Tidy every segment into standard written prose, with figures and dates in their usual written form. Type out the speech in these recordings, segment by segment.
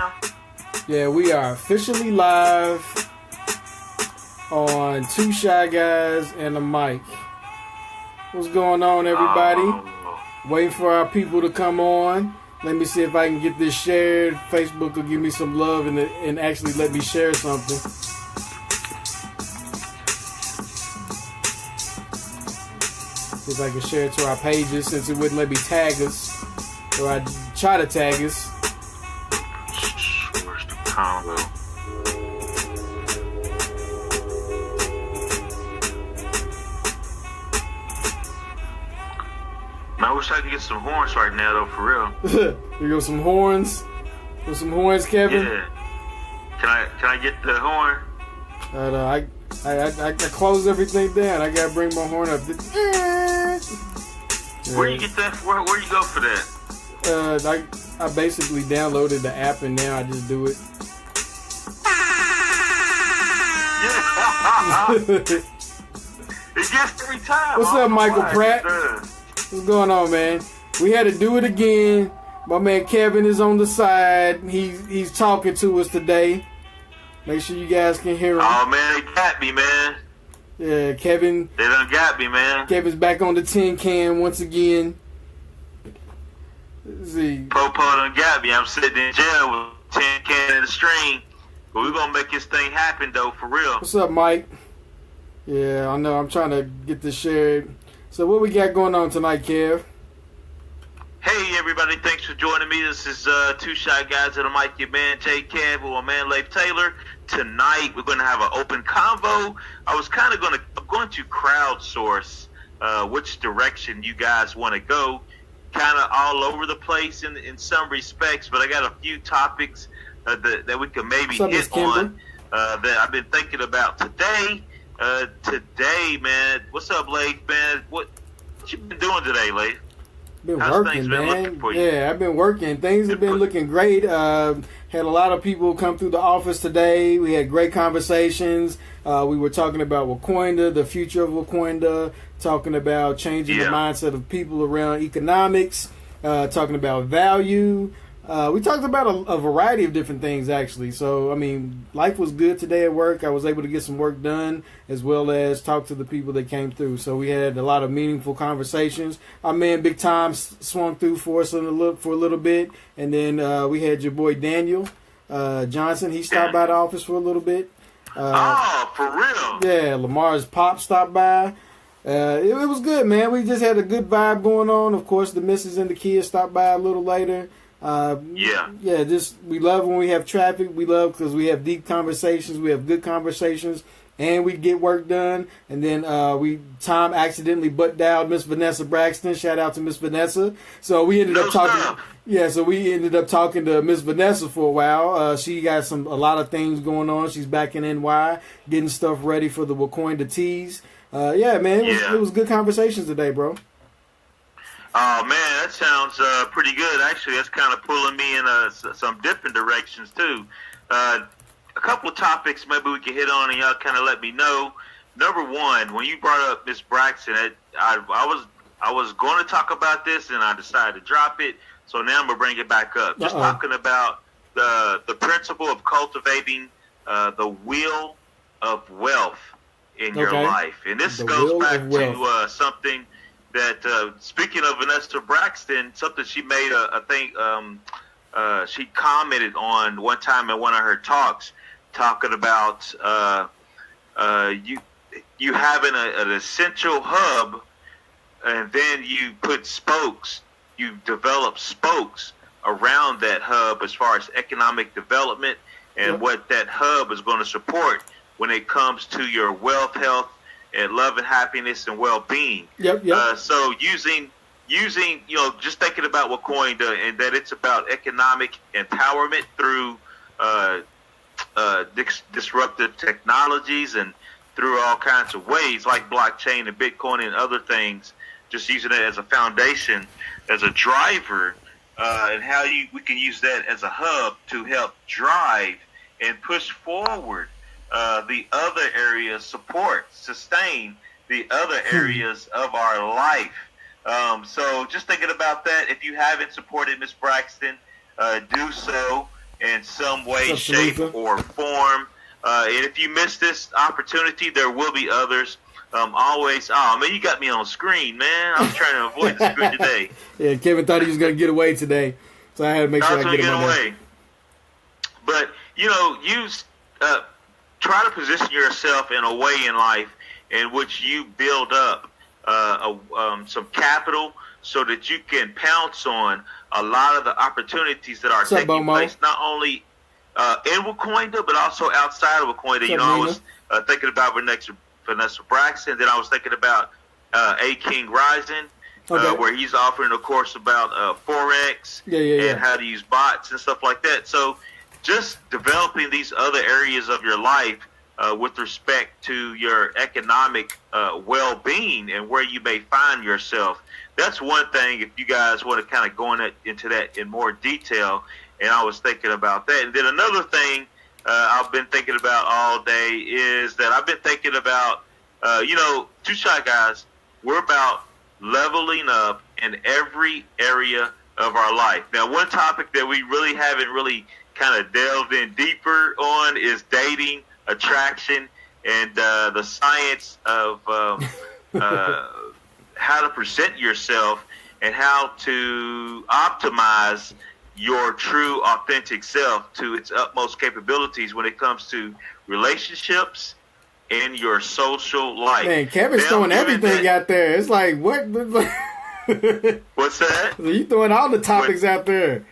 now? Yeah, we are officially live on Two Shy Guys and a Mic. What's going on, everybody? Waiting for our people to come on. Let me see if I can get this shared. Facebook will give me some love and actually let me share something. See if I can share it to our pages since it wouldn't let me tag us. Or I'd try to tag us. Where's the convo? Man, I wish I could get some horns right now, though, for real. You got some horns? With some horns, Kevin? Yeah. Can I get the horn? I closed everything down. I gotta bring my horn up. Yeah. Where you get that? Where you go for that? I basically downloaded the app and now I just do it. Yeah. It gets every time. What's up, Michael Pratt? What's going on, man? We had to do it again. My man Kevin is on the side. He's talking to us today. Make sure you guys can hear him. Oh man, they got me, man. Yeah, Kevin. They done got me, man. Kevin's back on the tin can once again. Let's see. Popo done got me. I'm sitting in jail with 10 can in the string. But we're gonna make this thing happen though, for real. What's up, Mike? Yeah, I know. I'm trying to get this shared. So what we got going on tonight, Kev? Hey everybody, thanks for joining me. This is Two Shy Guys and a Mic, your man Jay Kev with my man Leif Taylor. Tonight we're going to have an open convo. I was kind of going to crowdsource which direction you guys want to go. Kind of all over the place in some respects, but I got a few topics that we can maybe hit on that I've been thinking about today. Today, man. What's up, Leif, man? What you been doing today, Leif? Been How's working, things been man. looking for you? Yeah, I've been working. Things have been looking great. Had a lot of people come through the office today. We had great conversations. We were talking about Wakanda, the future of Wakanda, talking about changing the mindset of people around economics, talking about value. We talked about a variety of different things, actually. So, I mean, life was good today at work. I was able to get some work done as well as talk to the people that came through. So we had a lot of meaningful conversations. Our man Big Time swung through for us for a little bit. And then we had your boy Daniel Johnson. He stopped by the office for a little bit. Oh, for real? Yeah, Lamar's Pop stopped by. It was good, man. We just had a good vibe going on. Of course, the missus and the kids stopped by a little later. Just we love when we have traffic. We love because we have deep conversations. We have good conversations, and we get work done. And then Tom accidentally butt dialed Miss Vanessa Braxton. Shout out to Miss Vanessa. So we ended up talking. Yeah, so we ended up talking to Miss Vanessa for a while. She got a lot of things going on. She's back in NY, getting stuff ready for the Wakanda teas. Man, it was good conversations today, bro. Oh man, that sounds pretty good. Actually, that's kind of pulling me in some different directions too. A couple of topics maybe we can hit on, and y'all kind of let me know. Number one, when you brought up Miss Braxton, I was going to talk about this, and I decided to drop it. So now I'm gonna bring it back up. Just talking about the principle of cultivating the wheel of wealth in your life, and this goes back to something that speaking of Vanessa Braxton, something she made she commented on one time in one of her talks, talking about you having an essential hub, and then you put spokes, you develop spokes around that hub as far as economic development and what that hub is going to support when it comes to your wealth, health, and love and happiness and well-being. So using just thinking about Wakanda and that it's about economic empowerment through disruptive technologies and through all kinds of ways like blockchain and Bitcoin and other things, just using it as a foundation, as a driver, and how we can use that as a hub to help drive and push forward the other areas, sustain the other areas of our life. So just thinking about that, if you haven't supported Miss Braxton, do so. in some way, What's up, shape, Salika? or form. And if you miss this opportunity, there will be others. Always, oh man, you got me on screen, man. I was trying to avoid the screen today. Yeah, Kevin thought he was going to get away today, so I had to make sure I get him on there. But you know, try to position yourself in a way in life in which you build up some capital so that you can pounce on a lot of the opportunities that are taking place, not only in Wakanda, but also outside of Wakanda. You know, I was thinking about Vanessa Braxton, then I was thinking about A. King Rising, where he's offering a course about Forex and how to use bots and stuff like that. So just developing these other areas of your life with respect to your economic well-being and where you may find yourself. That's one thing if you guys want to kind of go into that in more detail, and I was thinking about that. And then another thing I've been thinking about all day is that I've been thinking about, Two Shy Guys, we're about leveling up in every area of our life. Now, one topic that we really haven't really kind of delved in deeper on is dating, attraction, and the science of how to present yourself and how to optimize your true, authentic self to its utmost capabilities when it comes to relationships and your social life. Man, Kevin's throwing everything out there. It's like, what? What's that? You throwing all the topics out there.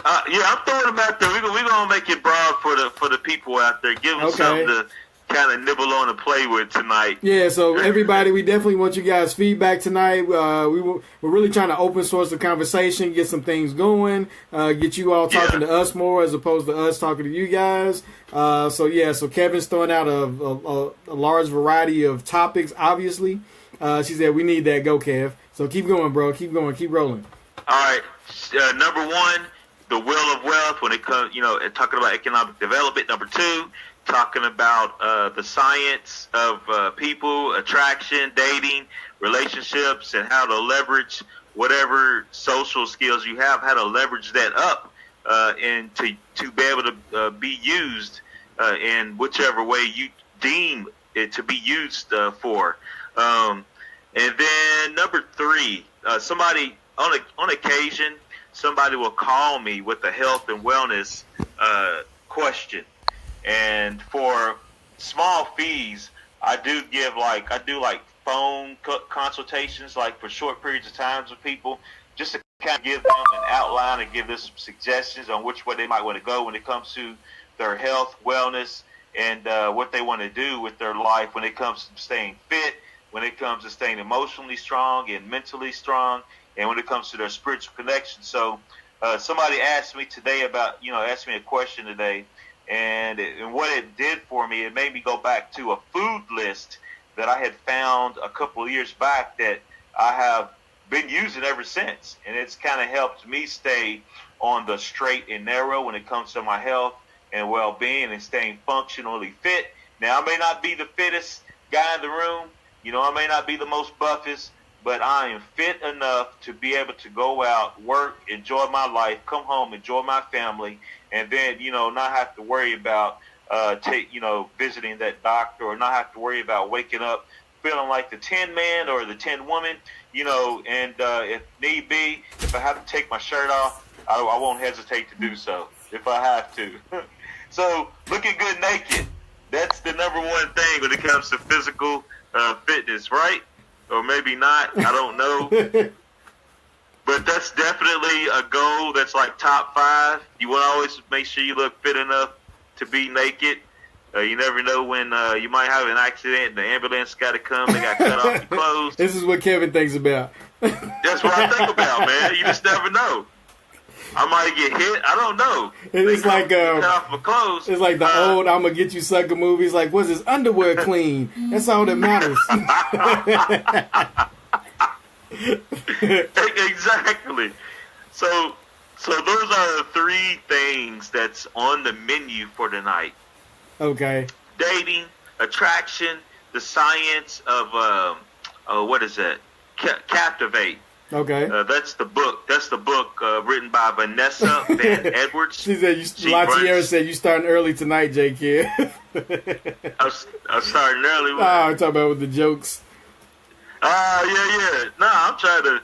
Yeah, I'm throwing them out there. We're gonna make it broad for the people out there. Give them something to kind of nibble on and play with tonight. Yeah, so everybody, we definitely want you guys' feedback tonight. We're really trying to open source the conversation, get some things going, get you all talking to us more as opposed to us talking to you guys. So Kevin's throwing out a large variety of topics, obviously. She said, we need that. Go, Kev. So keep going, bro. Keep going. Keep rolling. All right. Number one, the will of wealth when it comes, talking about economic development. Number two, talking about the science of people, attraction, dating, relationships, and how to leverage whatever social skills you have, how to leverage that up and to be able to be used in whichever way you deem it to be used for. And then number three, somebody on occasion, somebody will call me with a health and wellness question. And for small fees, I do phone consultations, like for short periods of times with people, just to kind of give them an outline and give them some suggestions on which way they might want to go when it comes to their health, wellness, and what they want to do with their life when it comes to staying fit, when it comes to staying emotionally strong and mentally strong, and when it comes to their spiritual connection. So somebody asked me today asked me a question today, and what it did for me, it made me go back to a food list that I had found a couple of years back that I have been using ever since. And it's kind of helped me stay on the straight and narrow when it comes to my health and well-being and staying functionally fit. Now, I may not be the fittest guy in the room. I may not be the most buffest, but I am fit enough to be able to go out, work, enjoy my life, come home, enjoy my family, and then, not have to worry about visiting that doctor, or not have to worry about waking up feeling like the Tin Man or the Tin Woman, and if need be, if I have to take my shirt off, I won't hesitate to do so if I have to. So looking good naked, that's the number one thing when it comes to physical fitness, right? Or maybe not, I don't know. But that's definitely a goal that's like top 5. You want to always make sure you look fit enough to be naked. You never know when you might have an accident and the ambulance got to come. They got to cut off your clothes. This is what Kevin thinks about. That's what I think about, man. You just never know. I might get hit. I don't know. It's like cut off my clothes. It's like the old "I'm gonna get you sucker" movies. Like, was his underwear clean? That's all that matters. Exactly. So those are the 3 things that's on the menu for tonight. Okay. Dating, attraction, the science of what is that? Captivate. Okay. That's the book. That's the book written by Vanessa Van Edwards. She said, Latiera said you starting early tonight, J. Kid. I was starting early. Oh, I'm talking about with the jokes. Yeah. No, I'm trying to.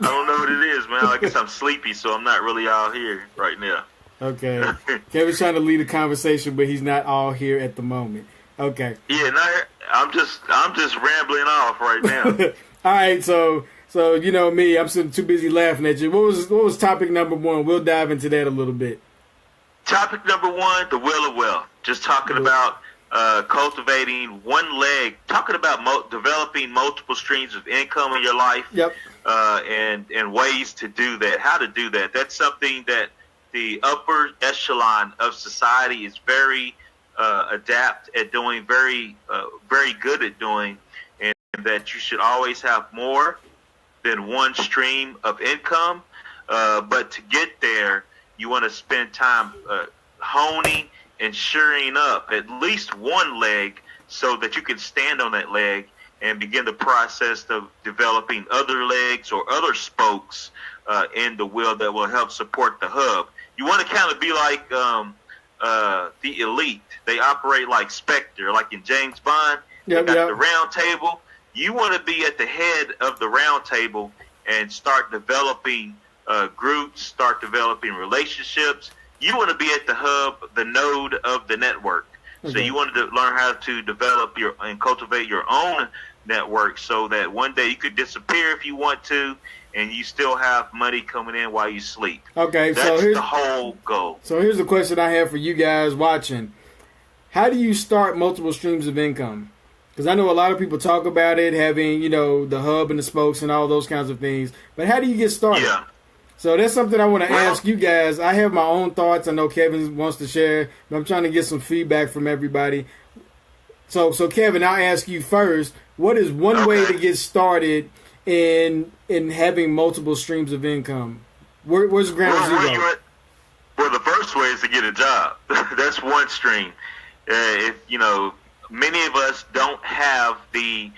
I don't know what it is, man. I guess I'm sleepy, so I'm not really out here right now. Okay. Kevin's trying to lead a conversation, but he's not all here at the moment. Okay. Yeah, no, I'm just rambling off right now. All right, so you know me, I'm too busy laughing at you. What was topic number one? We'll dive into that a little bit. Topic number one: the will of wealth. Just talking about cultivating one leg. Talking about developing multiple streams of income in your life. Yep. And ways to do that. How to do that? That's something that the upper echelon of society is very adept at doing, very good at doing, and that you should always have more than one stream of income. But to get there, you want to spend time honing and shoring up at least one leg so that you can stand on that leg and begin the process of developing other legs or other spokes in the wheel that will help support the hub. You want to kind of be like the elite. They operate like Spectre, like in James Bond. They got the round table. You want to be at the head of the round table and start developing groups, start developing relationships. You want to be at the hub, the node of the network. Okay. So you want to learn how to develop and cultivate your own network so that one day you could disappear if you want to, and you still have money coming in while you sleep. Okay, that's the whole goal. So here's a question I have for you guys watching. How do you start multiple streams of income? Because I know a lot of people talk about it, having, the hub and the spokes and all those kinds of things. But how do you get started? Yeah. So that's something I want to ask you guys. I have my own thoughts. I know Kevin wants to share, but I'm trying to get some feedback from everybody. So Kevin, I'll ask you first. What is one way to get started in having multiple streams of income? Where's ground zero? Well, the first way is to get a job. That's one stream. Many of us don't have the,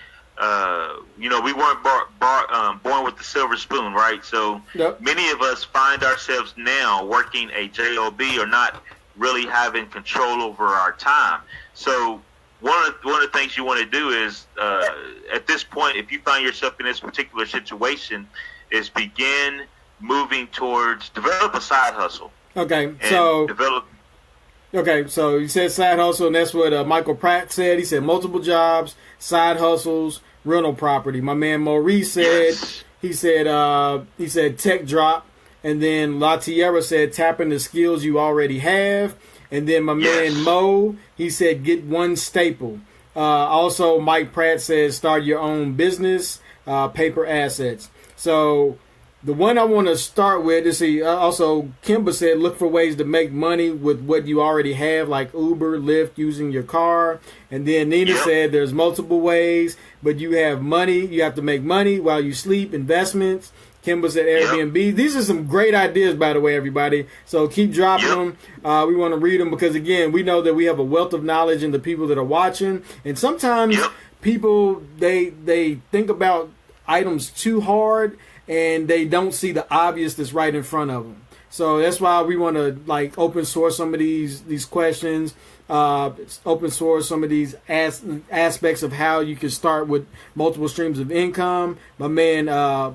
we weren't born with the silver spoon, right? So Many of us find ourselves now working a job or not really having control over our time. So one of the things you want to do is, at this point, if you find yourself in this particular situation, is begin moving towards develop a side hustle. Okay, so you said side hustle, and that's what Michael Pratt said. He said multiple jobs, side hustles, rental property. My man Maurice said, he said tech drop, and then Latiera said tap into skills you already have, and then my man Mo, he said get one staple. Also, Mike Pratt says start your own business, paper assets. So the one I want to start with is also Kimba said look for ways to make money with what you already have, like Uber, Lyft, using your car. And then Nina said there's multiple ways, but you have money. You have to make money while you sleep, investments. Kimba said Airbnb. These are some great ideas, by the way, everybody. So keep dropping them. We want to read them because, again, we know that we have a wealth of knowledge in the people that are watching. And sometimes people, they think about items too hard, and they don't see the obvious that's right in front of them. So that's why we want to open source some of these questions, open source some of these aspects of how you can start with multiple streams of income. My man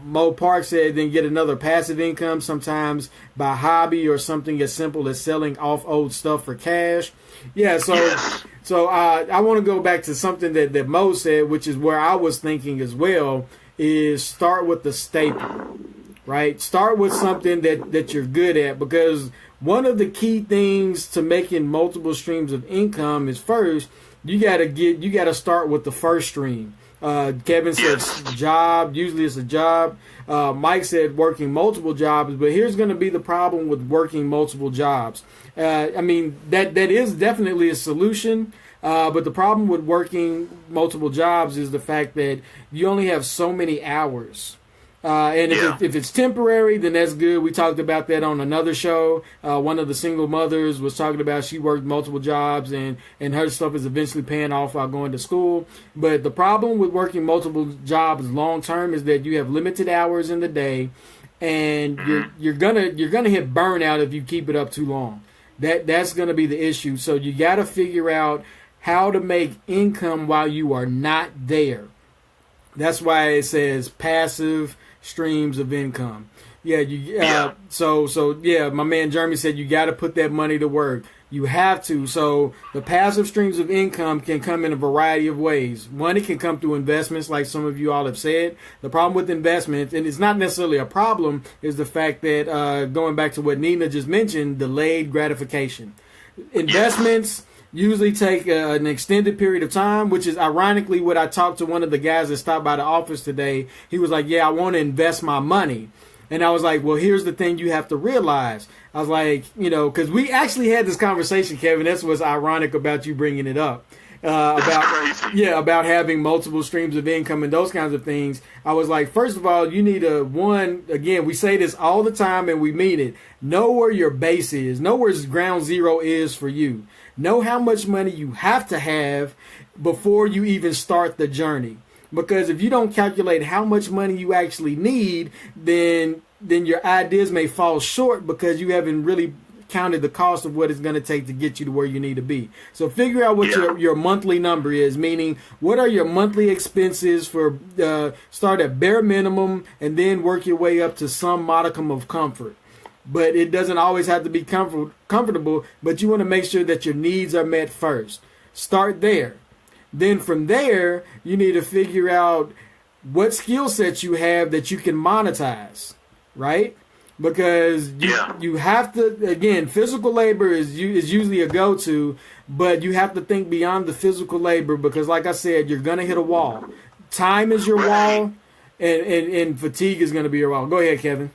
Mo Park said then get another passive income, sometimes by hobby or something as simple as selling off old stuff for cash. So I want to go back to something that Mo said, which is where I was thinking as well, is start with the staple, right? Start with something that you're good at, because one of the key things to making multiple streams of income is first, you got to start with the first stream. Kevin said job, usually it's a job. Mike said working multiple jobs, but here's going to be the problem with working multiple jobs. That is definitely a solution. But the problem with working multiple jobs is the fact that you only have so many hours And if it's temporary, then that's good. We talked about that on another show. One of the single mothers was talking about she worked multiple jobs and her stuff is eventually paying off while going to school. But the problem with working multiple jobs long term is that you have limited hours in the day, and you're gonna hit burnout if you keep it up too long. That's gonna be the issue. So you got to figure out how to make income while you are not there. That's why it says passive streams of income. So my man Jeremy said you got to put that money to work. You have to. So the passive streams of income can come in a variety of ways. One, it can come through investments, like some of you all have said. The problem with investments, and it's not necessarily a problem, is the fact that going back to what Nina just mentioned, delayed gratification. Investments usually take an extended period of time, which is ironically what I talked to one of the guys that stopped by the office today. He was like, yeah, I want to invest my money. And I was like, well, here's the thing you have to realize. I was like, because we actually had this conversation, Kevin. That's what's ironic about you bringing it up. About having multiple streams of income and those kinds of things. I was like, first of all, you need again, we say this all the time and we mean it. Know where your base is. Know where ground zero is for you. Know how much money you have to have before you even start the journey. Because if you don't calculate how much money you actually need, then your ideas may fall short because you haven't really counted the cost of what it's going to take to get you to where you need to be. So figure out what your monthly number is, meaning what are your monthly expenses for start at bare minimum and then work your way up to some modicum of comfort. But it doesn't always have to be comfortable, but you want to make sure that your needs are met first. Start there. Then from there, you need to figure out what skill sets you have that you can monetize, right? Because you have to, again, physical labor is usually a go-to, but you have to think beyond the physical labor because, like I said, you're going to hit a wall. Time is your wall, and fatigue is going to be your wall. Go ahead, Kevin.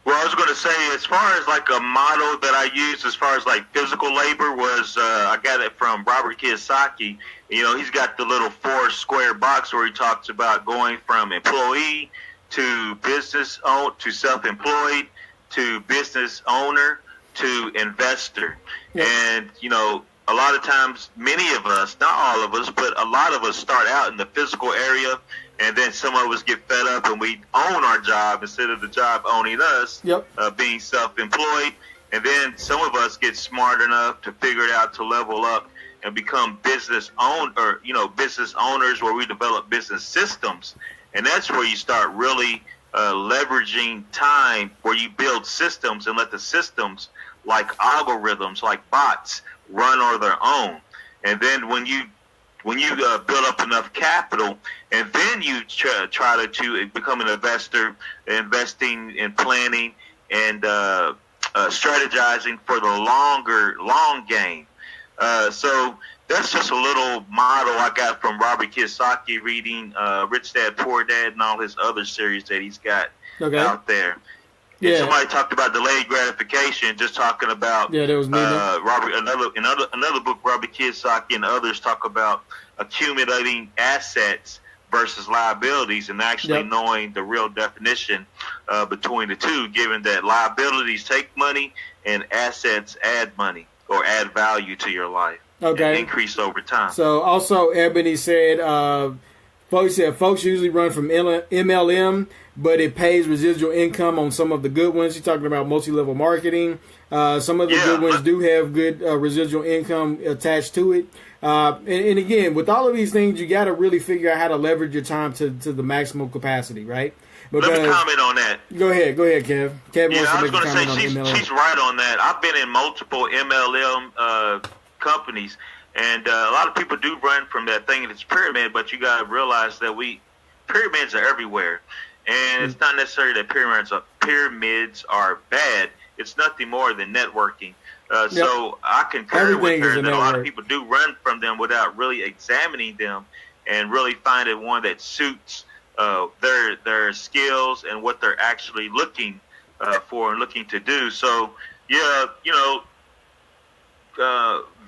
Well, I was going to say, as far as like a model that I used as far as like physical labor was, I got it from Robert Kiyosaki. He's got the little 4 square box where he talks about going from employee to business own to self-employed to business owner to investor. Yep. And, a lot of times, many of us, not all of us, but a lot of us start out in the physical area, and then some of us get fed up and we own our job instead of the job owning us, being self-employed. And then some of us get smart enough to figure it out to level up and become business owners where we develop business systems. And that's where you start really leveraging time, where you build systems and let the systems, like algorithms, like bots, run on their own. And then when you build up enough capital, and then you try to become an investor, investing and planning and strategizing for the long game. So that's just a little model I got from Robert Kiyosaki, reading Rich Dad Poor Dad and all his other series that he's got out there. Yeah. Somebody talked about delayed gratification, just talking about there was Robert. Another book, Robert Kiyosaki and others talk about accumulating assets versus liabilities, and actually knowing the real definition between the two, given that liabilities take money and assets add money or add value to your life. And increase over time. So also Ebony said, folks usually run from MLM, but it pays residual income on some of the good ones. You're talking about multi-level marketing. Some of the good ones do have good residual income attached to it. And again, with all of these things, you got to really figure out how to leverage your time to the maximum capacity, right? Because, let me comment on that. Go ahead, Kev. Kev wants to make a comment on MLM. She's right on that. I've been in multiple MLM companies, and a lot of people do run from that thing, and it's pyramid, but you got to realize that pyramids are everywhere. And it's not necessarily that pyramids are bad. It's nothing more than networking. So I concur with her that a lot of people do run from them without really examining them and really finding one that suits their skills and what they're actually looking for and looking to do. So,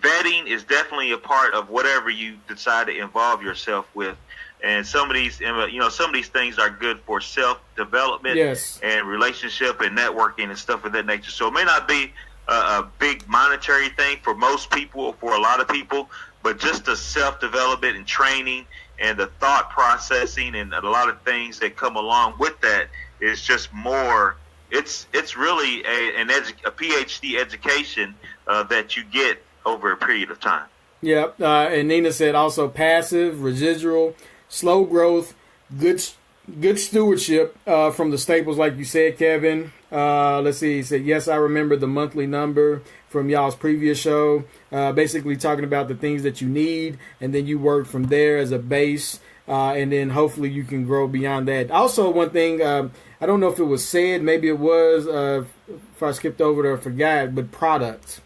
vetting is definitely a part of whatever you decide to involve yourself with. And some of these, some of these things are good for self-development and relationship and networking and stuff of that nature. So it may not be a big monetary thing for most people or for a lot of people, but just the self-development and training and the thought processing and a lot of things that come along with that is just more. It's really a PhD education that you get over a period of time. Yeah, and Nina said also passive, residual, slow growth, good stewardship from the staples, like you said, Kevin. Let's see. He said, yes, I remember the monthly number from y'all's previous show. Basically talking about the things that you need, and then you work from there as a base, and then hopefully you can grow beyond that. Also, one thing, I don't know if it was said, maybe it was, if I skipped over it or forgot, but products,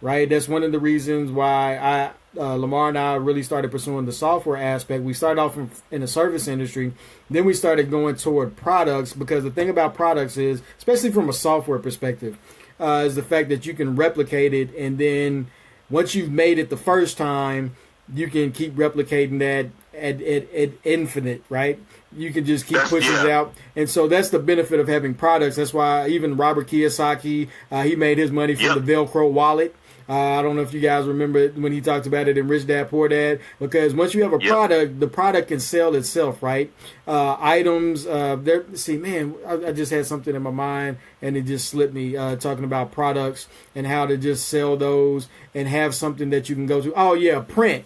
right? That's one of the reasons why Lamar and I really started pursuing the software aspect. We started off in the service industry. Then we started going toward products, because the thing about products is, especially from a software perspective, is the fact that you can replicate it. And then once you've made it the first time, you can keep replicating that at infinite, right? You can just keep pushing it out. And so that's the benefit of having products. That's why even Robert Kiyosaki, he made his money from the Velcro wallet. I don't know if you guys remember when he talked about it in Rich Dad Poor Dad, because once you have a product, the product can sell itself, right? Items, I just had something in my mind and it just slipped me, talking about products and how to just sell those and have something that you can go to. Oh yeah, print.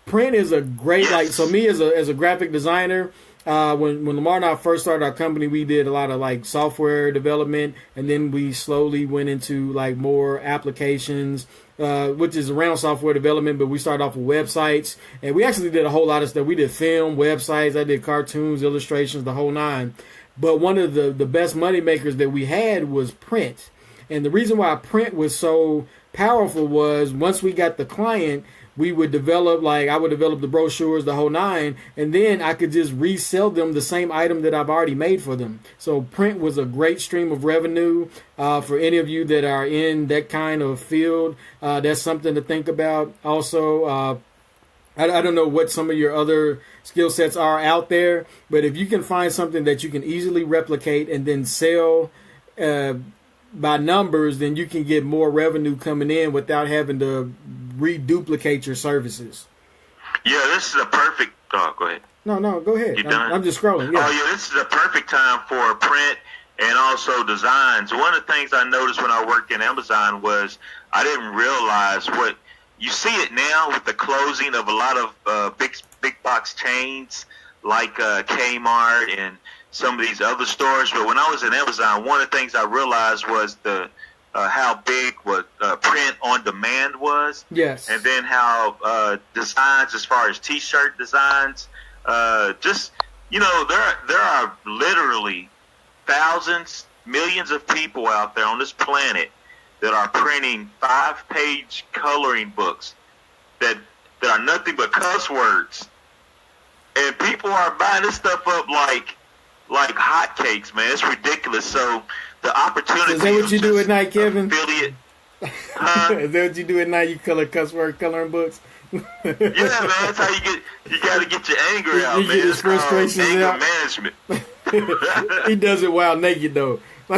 Print is a great, so me as a graphic designer, when Lamar and I first started our company, we did a lot of like software development, and then we slowly went into like more applications, which is around software development, but we started off with websites, and we actually did a whole lot of stuff. We did film, websites, I did cartoons, illustrations, the whole nine. But one of the best money makers that we had was print. And the reason why print was so powerful was once we got the client, we would develop, I would develop the brochures, the whole nine, and then I could just resell them the same item that I've already made for them. So print was a great stream of revenue for any of you that are in that kind of field. That's something to think about. Also, I don't know what some of your other skill sets are out there, but if you can find something that you can easily replicate and then sell by numbers, then you can get more revenue coming in without having to reduplicate your services. Yeah, this is a perfect. Oh, go ahead. No, go ahead. You done? I'm just scrolling. Yeah. Oh, yeah, this is a perfect time for print and also designs. One of the things I noticed when I worked in Amazon was I didn't realize what you see it now with the closing of a lot of big box chains like Kmart and some of these other stores. But when I was in Amazon, one of the things I realized was how big what print on demand was. Yes. And then how designs as far as T-shirt designs, there are literally thousands, millions of people out there on this planet that are printing 5-page coloring books that are nothing but cuss words. And people are buying this stuff up like hotcakes, man. It's ridiculous. So the opportunity. Is that what you do at night, Kevin? Affiliate. Is that what you do at night? You color cuss word coloring books? Yeah, man. That's how you got to get your anger out, man. Get his frustrations anger out. management. He does it while naked, though. No,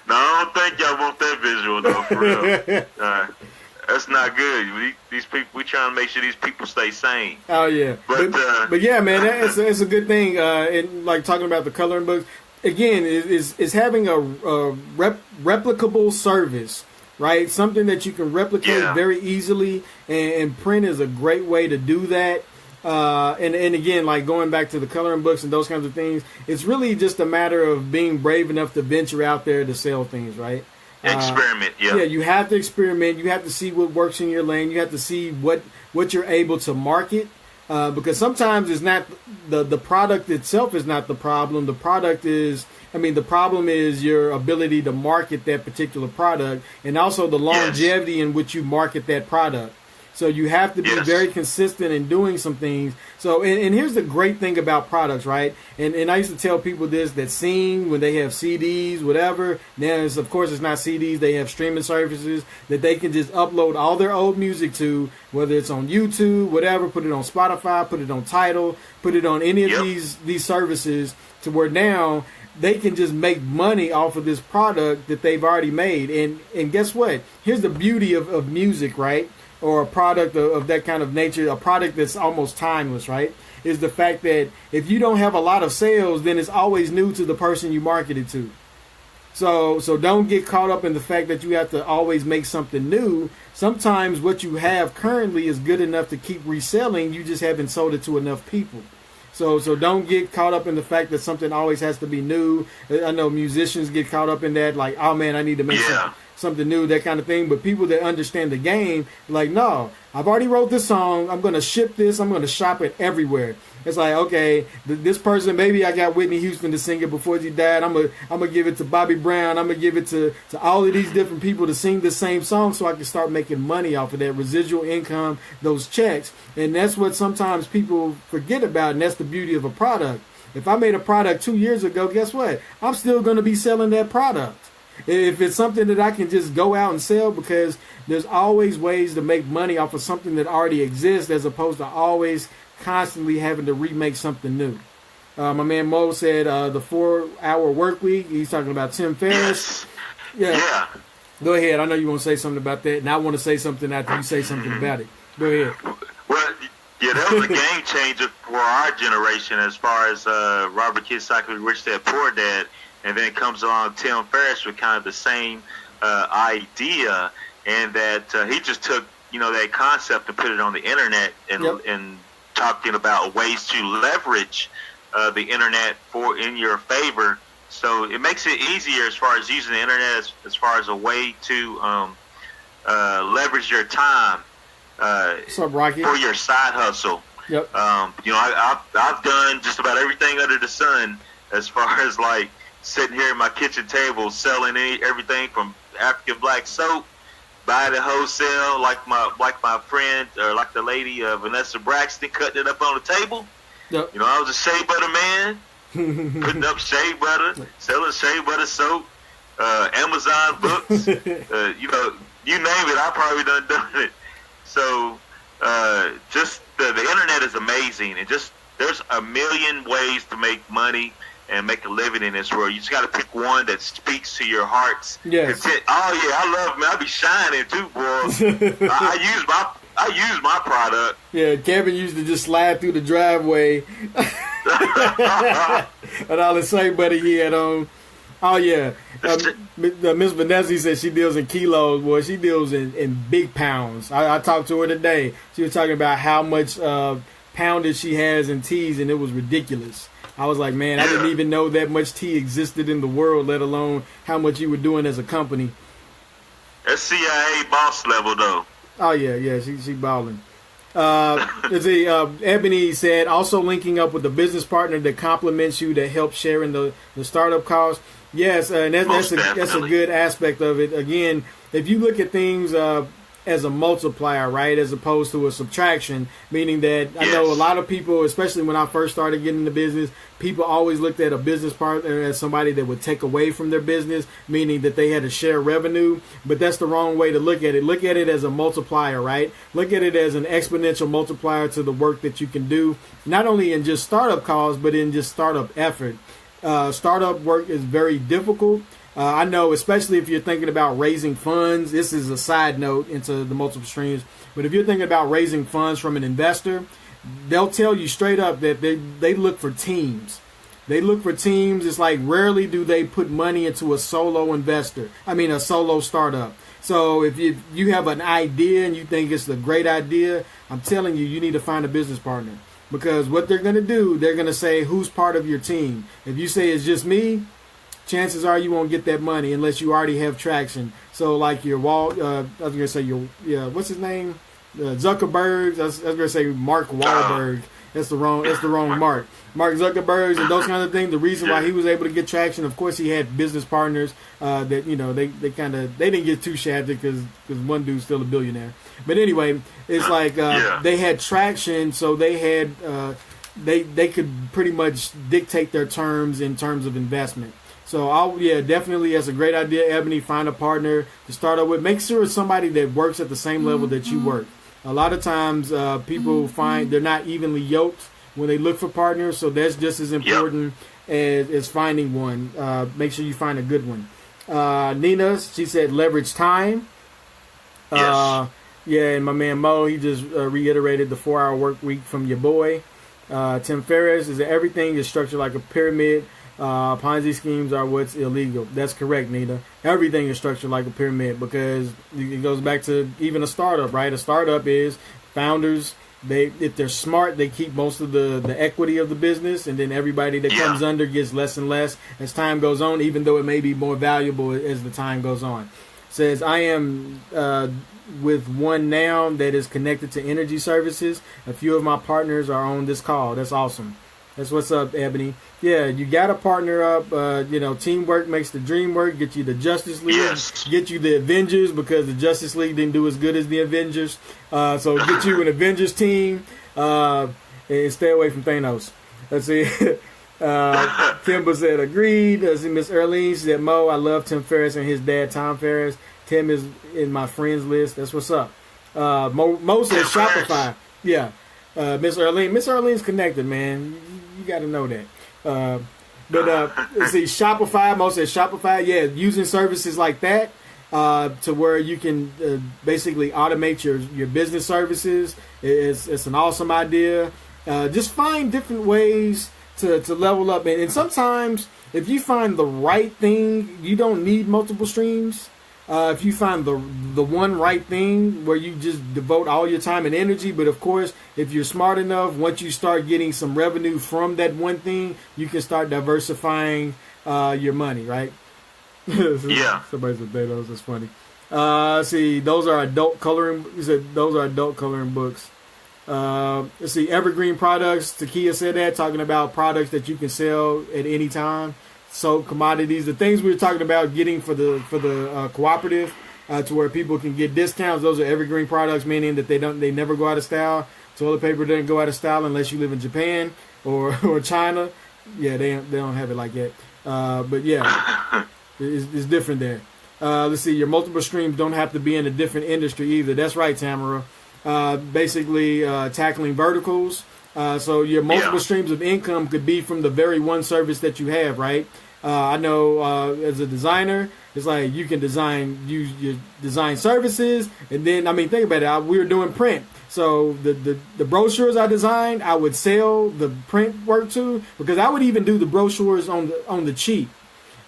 I don't think y'all want that visual, though, for real. That's not good. These people, we trying to make sure these people stay sane. Oh yeah, but yeah, man, it's a good thing. And like talking about the coloring books again, is having a replicable service, right? Something that you can replicate very easily, and print is a great way to do that. And again, like going back to the coloring books and those kinds of things, it's really just a matter of being brave enough to venture out there to sell things, right? Experiment, yeah. You have to experiment. You have to see what works in your lane. You have to see what you're able to market, because sometimes it's not the product itself is not the problem. The problem is your ability to market that particular product, and also the longevity in which you market that product. So you have to be Yes. very consistent in doing some things. So, and here's the great thing about products, right? And I used to tell people this, that sing when they have CDs, whatever. Now, of course, it's not CDs. They have streaming services that they can just upload all their old music to, whether it's on YouTube, whatever, put it on Spotify, put it on Tidal, put it on any of Yep. these services, to where now they can just make money off of this product that they've already made. And guess what? Here's the beauty of music, right? Or a product of that kind of nature, a product that's almost timeless, right? Is the fact that if you don't have a lot of sales, then it's always new to the person you market it to. So don't get caught up in the fact that you have to always make something new. Sometimes what you have currently is good enough to keep reselling. You just haven't sold it to enough people. So don't get caught up in the fact that something always has to be new. I know musicians get caught up in that, like, oh man, I need to make something new, that kind of thing. But people that understand the game, like, no, I've already wrote this song. I'm going to ship this. I'm going to shop it everywhere. It's like, okay, this person, maybe I got Whitney Houston to sing it before she died. I'm gonna give it to Bobby Brown. I'm going to give it to all of these different people to sing the same song so I can start making money off of that residual income, those checks. And that's what sometimes people forget about, and that's the beauty of a product. If I made a product 2 years ago, guess what? I'm still going to be selling that product. If it's something that I can just go out and sell, because there's always ways to make money off of something that already exists, as opposed to always constantly having to remake something new. My man Mo said the 4-hour work week. He's talking about Tim Ferriss. Yeah. Go ahead. I know you want to say something about that, and I want to say something after you say something about it. Go ahead. Well, yeah, that was a game changer for our generation as far as Robert Kiyosaki, Rich Dad Poor Dad. And then comes along Tim Ferriss with kind of the same idea, and that he just took, that concept and put it on the internet, and talking about ways to leverage the internet in your favor. So it makes it easier as far as using the internet as far as a way to leverage your time What's up, Rocky? for your side hustle. Yep. I've done just about everything under the sun as far as like sitting here at my kitchen table selling everything from African black soap, buy it at wholesale, like my friend, or like the lady Vanessa Braxton, cutting it up on the table. Yep. I was a shea butter man, putting up shea butter, selling shea butter soap, Amazon books, you name it, I probably done it. So just the internet is amazing, and just there's a million ways to make money and make a living in this world. You just got to pick one that speaks to your hearts. Yes. I love me. I be shining too, boy. I use my product. Yeah, Kevin used to just slide through the driveway and all the same buddy he had on. Oh yeah, Miss Vanessa said she deals in kilos, boy. She deals in big pounds. I talked to her today. She was talking about how much poundage she has in teas, and it was ridiculous. I was like, man, I didn't even know that much tea existed in the world, let alone how much you were doing as a company. That's CIA boss level, though. Oh, yeah, she balling. Ebony said, also linking up with a business partner that complements you, that helps sharing the startup costs. Yes, and that's a good aspect of it. Again, if you look at things as a multiplier, right, as opposed to a subtraction, meaning that I know a lot of people, especially when I first started getting into business, people always looked at a business partner as somebody that would take away from their business, meaning that they had to share revenue. But that's the wrong way to look at it. Look at it as a multiplier, right? Look at it as an exponential multiplier to the work that you can do, not only in just startup costs, but in just startup effort. Startup work is very difficult. I know, especially if you're thinking about raising funds. This is a side note into the multiple streams. But if you're thinking about raising funds from an investor, they'll tell you straight up that they look for teams. They look for teams. It's like rarely do they put money into a solo a solo startup. So if you have an idea and you think it's a great idea, I'm telling you, you need to find a business partner. Because what they're going to do, they're going to say, who's part of your team? If you say it's just me, chances are you won't get that money unless you already have traction. So like your what's his name? Zuckerberg. I was going to say Mark Wahlberg. That's the wrong mark. Mark Zuckerberg and those kind of things. The reason why he was able to get traction, of course, he had business partners that they didn't get too shafted because one dude's still a billionaire. But anyway, it's like they had traction, so they had they could pretty much dictate their terms in terms of investment. So definitely that's a great idea, Ebony. Find a partner to start up with. Make sure it's somebody that works at the same level that you work. A lot of times people find they're not evenly yoked when they look for partners, so that's just as important as finding one. Make sure you find a good one. Nina, she said leverage time. Yes. And my man Mo, he just reiterated the 4-hour work week from your boy. Tim Ferriss is that everything is structured like a pyramid. Ponzi schemes are what's illegal. That's correct, Nina. Everything is structured like a pyramid because it goes back to even a startup, right? A startup is founders. If they're smart, they keep most of the equity of the business, and then everybody that comes under gets less and less as time goes on, even though it may be more valuable as the time goes on. Says, I am with one now that is connected to energy services. A few of my partners are on this call. That's awesome. That's what's up, Ebony. Yeah, you got to partner up. Teamwork makes the dream work. Get you the Justice League. Get you the Avengers because the Justice League didn't do as good as the Avengers. So get you an Avengers team and stay away from Thanos. Let's see. Kimba said, agreed. Miss Earlene said, Mo, I love Tim Ferriss and his dad, Tom Ferriss. Tim is in my friends list. That's what's up. Mo said Shopify. Yeah. Miss Earlene's connected, man. You got to know that. Let's see, Shopify. Mo said Shopify. Yeah, using services like that to where you can basically automate your business services. It's an awesome idea. Just find different ways to level up. And sometimes if you find the right thing, you don't need multiple streams. If you find the one right thing where you just devote all your time and energy, but of course, if you're smart enough, once you start getting some revenue from that one thing, you can start diversifying your money, right? Yeah. Somebody said Thanos. That's funny. See, those are adult coloring. You said those are adult coloring books. Let's see, evergreen products. Takia said that, talking about products that you can sell at any time. So commodities, the things we were talking about getting for the cooperative to where people can get discounts. Those are evergreen products, meaning that they never go out of style. Toilet paper doesn't go out of style unless you live in Japan or China. Yeah, they don't have it like that. But yeah, it's different there. Let's see, your multiple streams don't have to be in a different industry either. That's right, Tamara. Basically tackling verticals. So your multiple streams of income could be from the very one service that you have, right? I know as a designer, it's like you can use your design services, and then think about it. We were doing print, so the brochures I designed, I would sell the print work to, because I would even do the brochures on the cheap.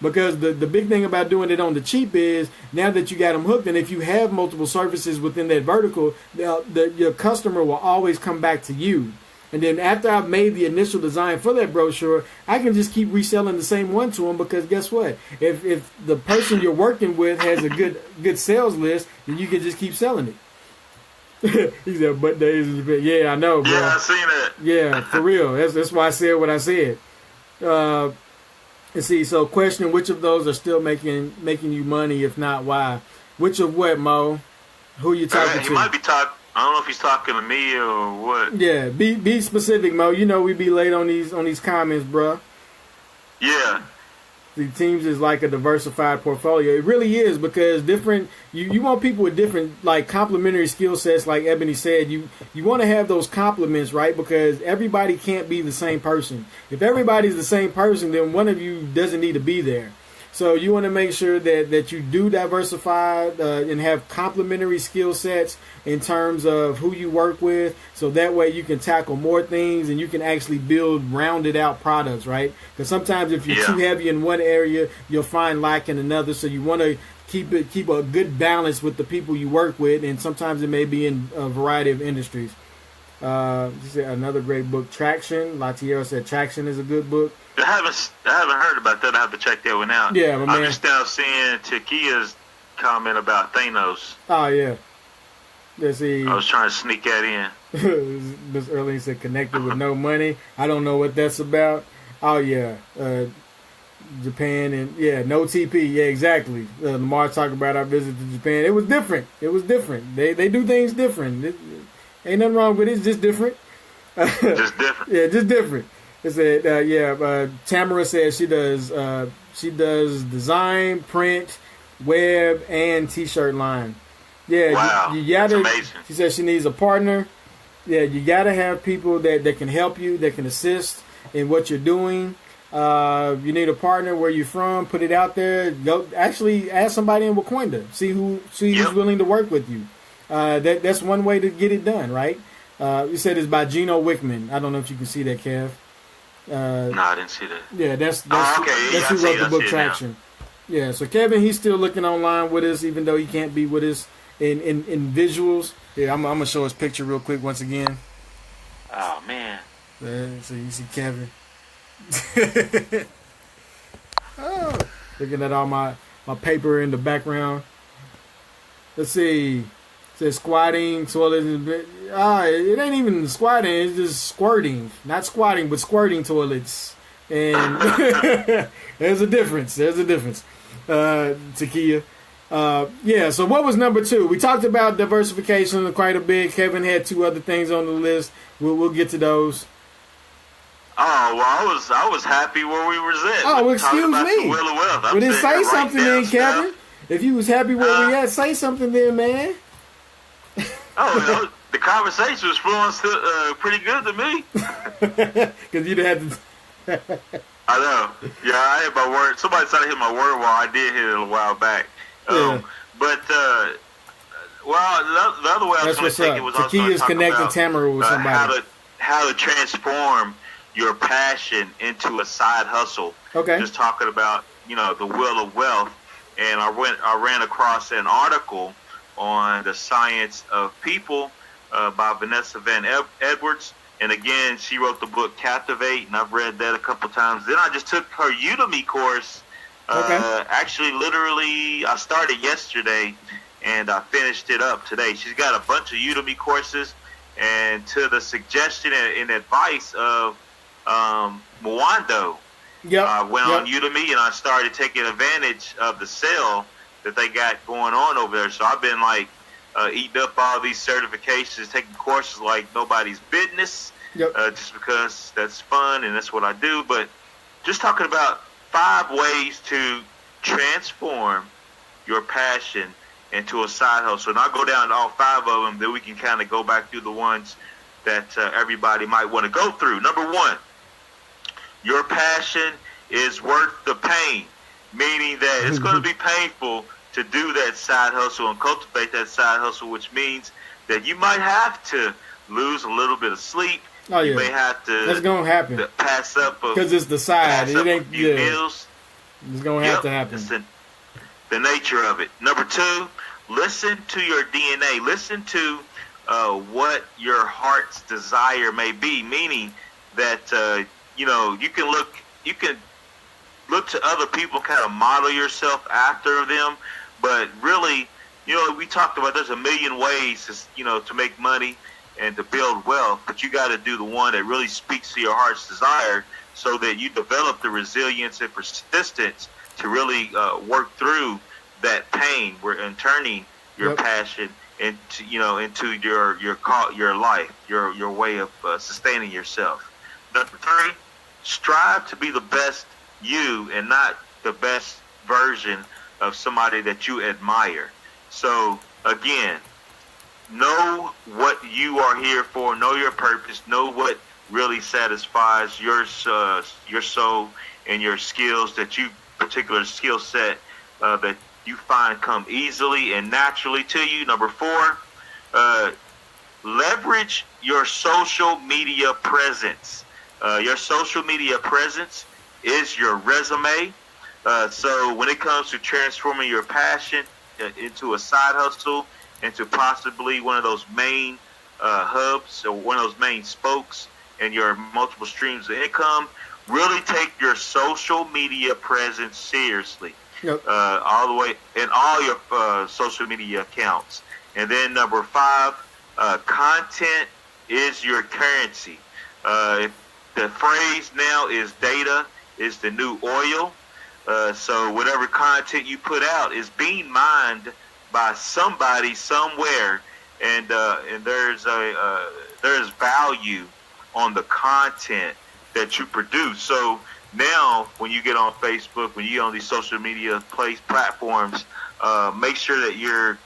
Because the big thing about doing it on the cheap is now that you got them hooked, and if you have multiple services within that vertical, your customer will always come back to you. And then after I've made the initial design for that brochure, I can just keep reselling the same one to them, because guess what? If the person you're working with has a good sales list, then you can just keep selling it. He said, "But days is a bit." Yeah, I know, bro. Yeah, I seen it. Yeah, for real. That's why I said what I said. Let's see. So, question: which of those are still making you money? If not, why? Which of what, Mo? Who are you talking to? He might be talking. I don't know if he's talking to me or what. Yeah, be specific, Mo. You know we be late on these comments, bruh. Yeah. The teams is like a diversified portfolio. It really is, because different. You want people with different, like, complementary skill sets. Like Ebony said, you want to have those complements, right? Because everybody can't be the same person. If everybody's the same person, then one of you doesn't need to be there. So you want to make sure that you do diversify and have complementary skill sets in terms of who you work with. So that way you can tackle more things and you can actually build rounded out products, right? Because sometimes if you're too heavy in one area, you'll find lack in another. So you want to keep a good balance with the people you work with. And sometimes it may be in a variety of industries. Another great book, Traction. Latiero said Traction is a good book. I haven't heard about that. I have to check that one out. Yeah, I'm just now seeing Takia's comment about Thanos. Oh yeah. Let's see. I was trying to sneak that in. Miss Early said connected with no money. I don't know what that's about. Oh yeah, Japan and no TP. Yeah, exactly. Lamar talked about our visit to Japan. It was different. They do things different. Ain't nothing wrong with it. It's just different. Just different. Yeah, just different. It said Tamara says she does design, print, web, and t-shirt line. Yeah, wow, you gotta. that's amazing. She says she needs a partner. Yeah, you gotta have people that can help you, that can assist in what you're doing. You need a partner. Where you from? Put it out there. Go actually ask somebody in Wakanda. See who's willing to work with you. That's one way to get it done, right? You said it's by Gino Wickman. I don't know if you can see that, Kev. No, I didn't see that. Yeah, that's okay. who wrote the book Traction. Yeah, so Kevin, he's still looking online with us, even though he can't be with us in visuals. Yeah, I'm gonna show his picture real quick once again. Oh man. So you see Kevin. Oh, looking at all my paper in the background. Let's see. It says squatting, toilet. It ain't even squatting. It's just squirting. Not squatting, but squirting toilets. And there's a difference. Takia. So what was number 2? We talked about diversification quite a bit. Kevin had 2 other things on the list. We'll get to those. Oh, well, I was happy where we was at. Oh, well, excuse me. Wheel of Wealth. Well, then say something then, Kevin. If you was happy where we at, say something then, man. Oh, the conversation was flowing pretty good to me. Because you'd have to... I know. Yeah, I hit my word. Somebody tried to hit my word wall. I did hit it a while back. Yeah. But, the other way I was going to take it was also Takia's talk connecting about Tamara with somebody. How to transform your passion into a side hustle. Okay. Just talking about, the Wheel of Wealth. And I ran across an article on the Science of People by Vanessa Van Edwards. And again, she wrote the book Captivate, and I've read that a couple times. Then I just took her Udemy course. Actually, literally, I started yesterday, and I finished it up today. She's got a bunch of Udemy courses, and to the suggestion and advice of Mwando, I went on Udemy, and I started taking advantage of the sale that they got going on over there. So I've been eating up all these certifications, taking courses like nobody's business, just because that's fun and that's what I do. But just talking about 5 ways to transform your passion into a side hustle. And I'll go down to all 5 of them, then we can kind of go back through the ones that everybody might want to go through. Number 1, your passion is worth the pain, meaning that it's going to be painful to do that side hustle and cultivate that side hustle, which means that you might have to lose a little bit of sleep. Oh, yeah. You may have to. That's gonna happen. Pass up because it's the side. It ain't a few meals. It's gonna have to happen. It's the nature of it. Number 2, listen to your DNA. Listen to what your heart's desire may be. Meaning that you can look to other people, kind of model yourself after them. But really, we talked about there's a million ways to make money and to build wealth, but you got to do the one that really speaks to your heart's desire, so that you develop the resilience and persistence to really work through that pain, and turning your passion into your life, your way of sustaining yourself. Number 3, strive to be the best you and not the best version of somebody that you admire. So again, know what you are here for, know your purpose, know what really satisfies your soul and your skills, particular skill set that you find come easily and naturally to you. Number 4, leverage your social media presence. Your social media presence is your resume. So when it comes to transforming your passion into a side hustle, into possibly one of those main hubs or one of those main spokes in your multiple streams of income, really take your social media presence seriously. All the way in all your social media accounts, And then number 5, content is your currency. The phrase now is data is the new oil. So whatever content you put out is being mined by somebody somewhere, and there's value on the content that you produce. So now when you get on Facebook, when you get on these social media platforms, make sure that you're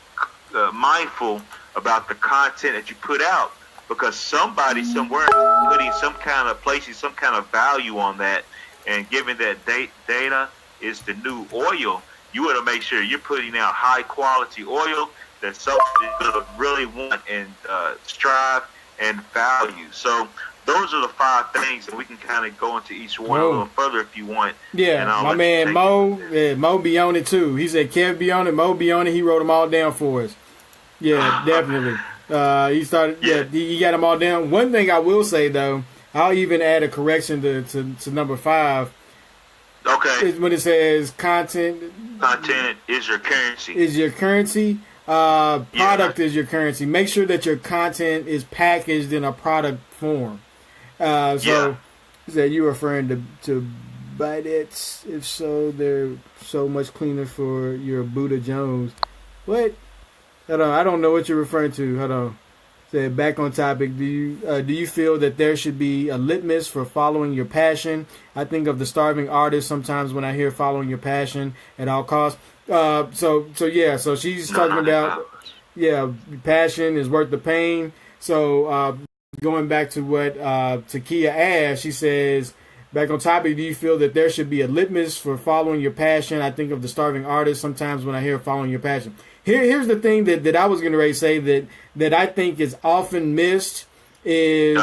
mindful about the content that you put out, because somebody somewhere is putting some kind of placing some kind of value on that, and given that data is the new oil, you want to make sure you're putting out high quality oil that somebody will really want and strive and value. So those are the 5 things, and we can kind of go into each one a little further if you want. Yeah, my man Mo be on it too. He said Kev be on it, Mo be on it. He wrote them all down for us. Yeah, definitely. He started. Yeah, he got them all down. One thing I will say though, I'll even add a correction to number 5. Okay. Is when it says content is your currency. Is your currency. Product is your currency. Make sure that your content is packaged in a product form. Is that you referring to Bidets? If so, they're so much cleaner for your Buddha Jones. What? Hold on, I don't know what you're referring to. Hold on. Said back on topic. Do you feel that there should be a litmus for following your passion? I think of the starving artist sometimes when I hear following your passion at all costs. So she's talking about passion is worth the pain. So going back to what Takia asked, she says, back on topic, do you feel that there should be a litmus for following your passion? I think of the starving artist sometimes when I hear following your passion. Here's the thing that I was going to say that I think is often missed is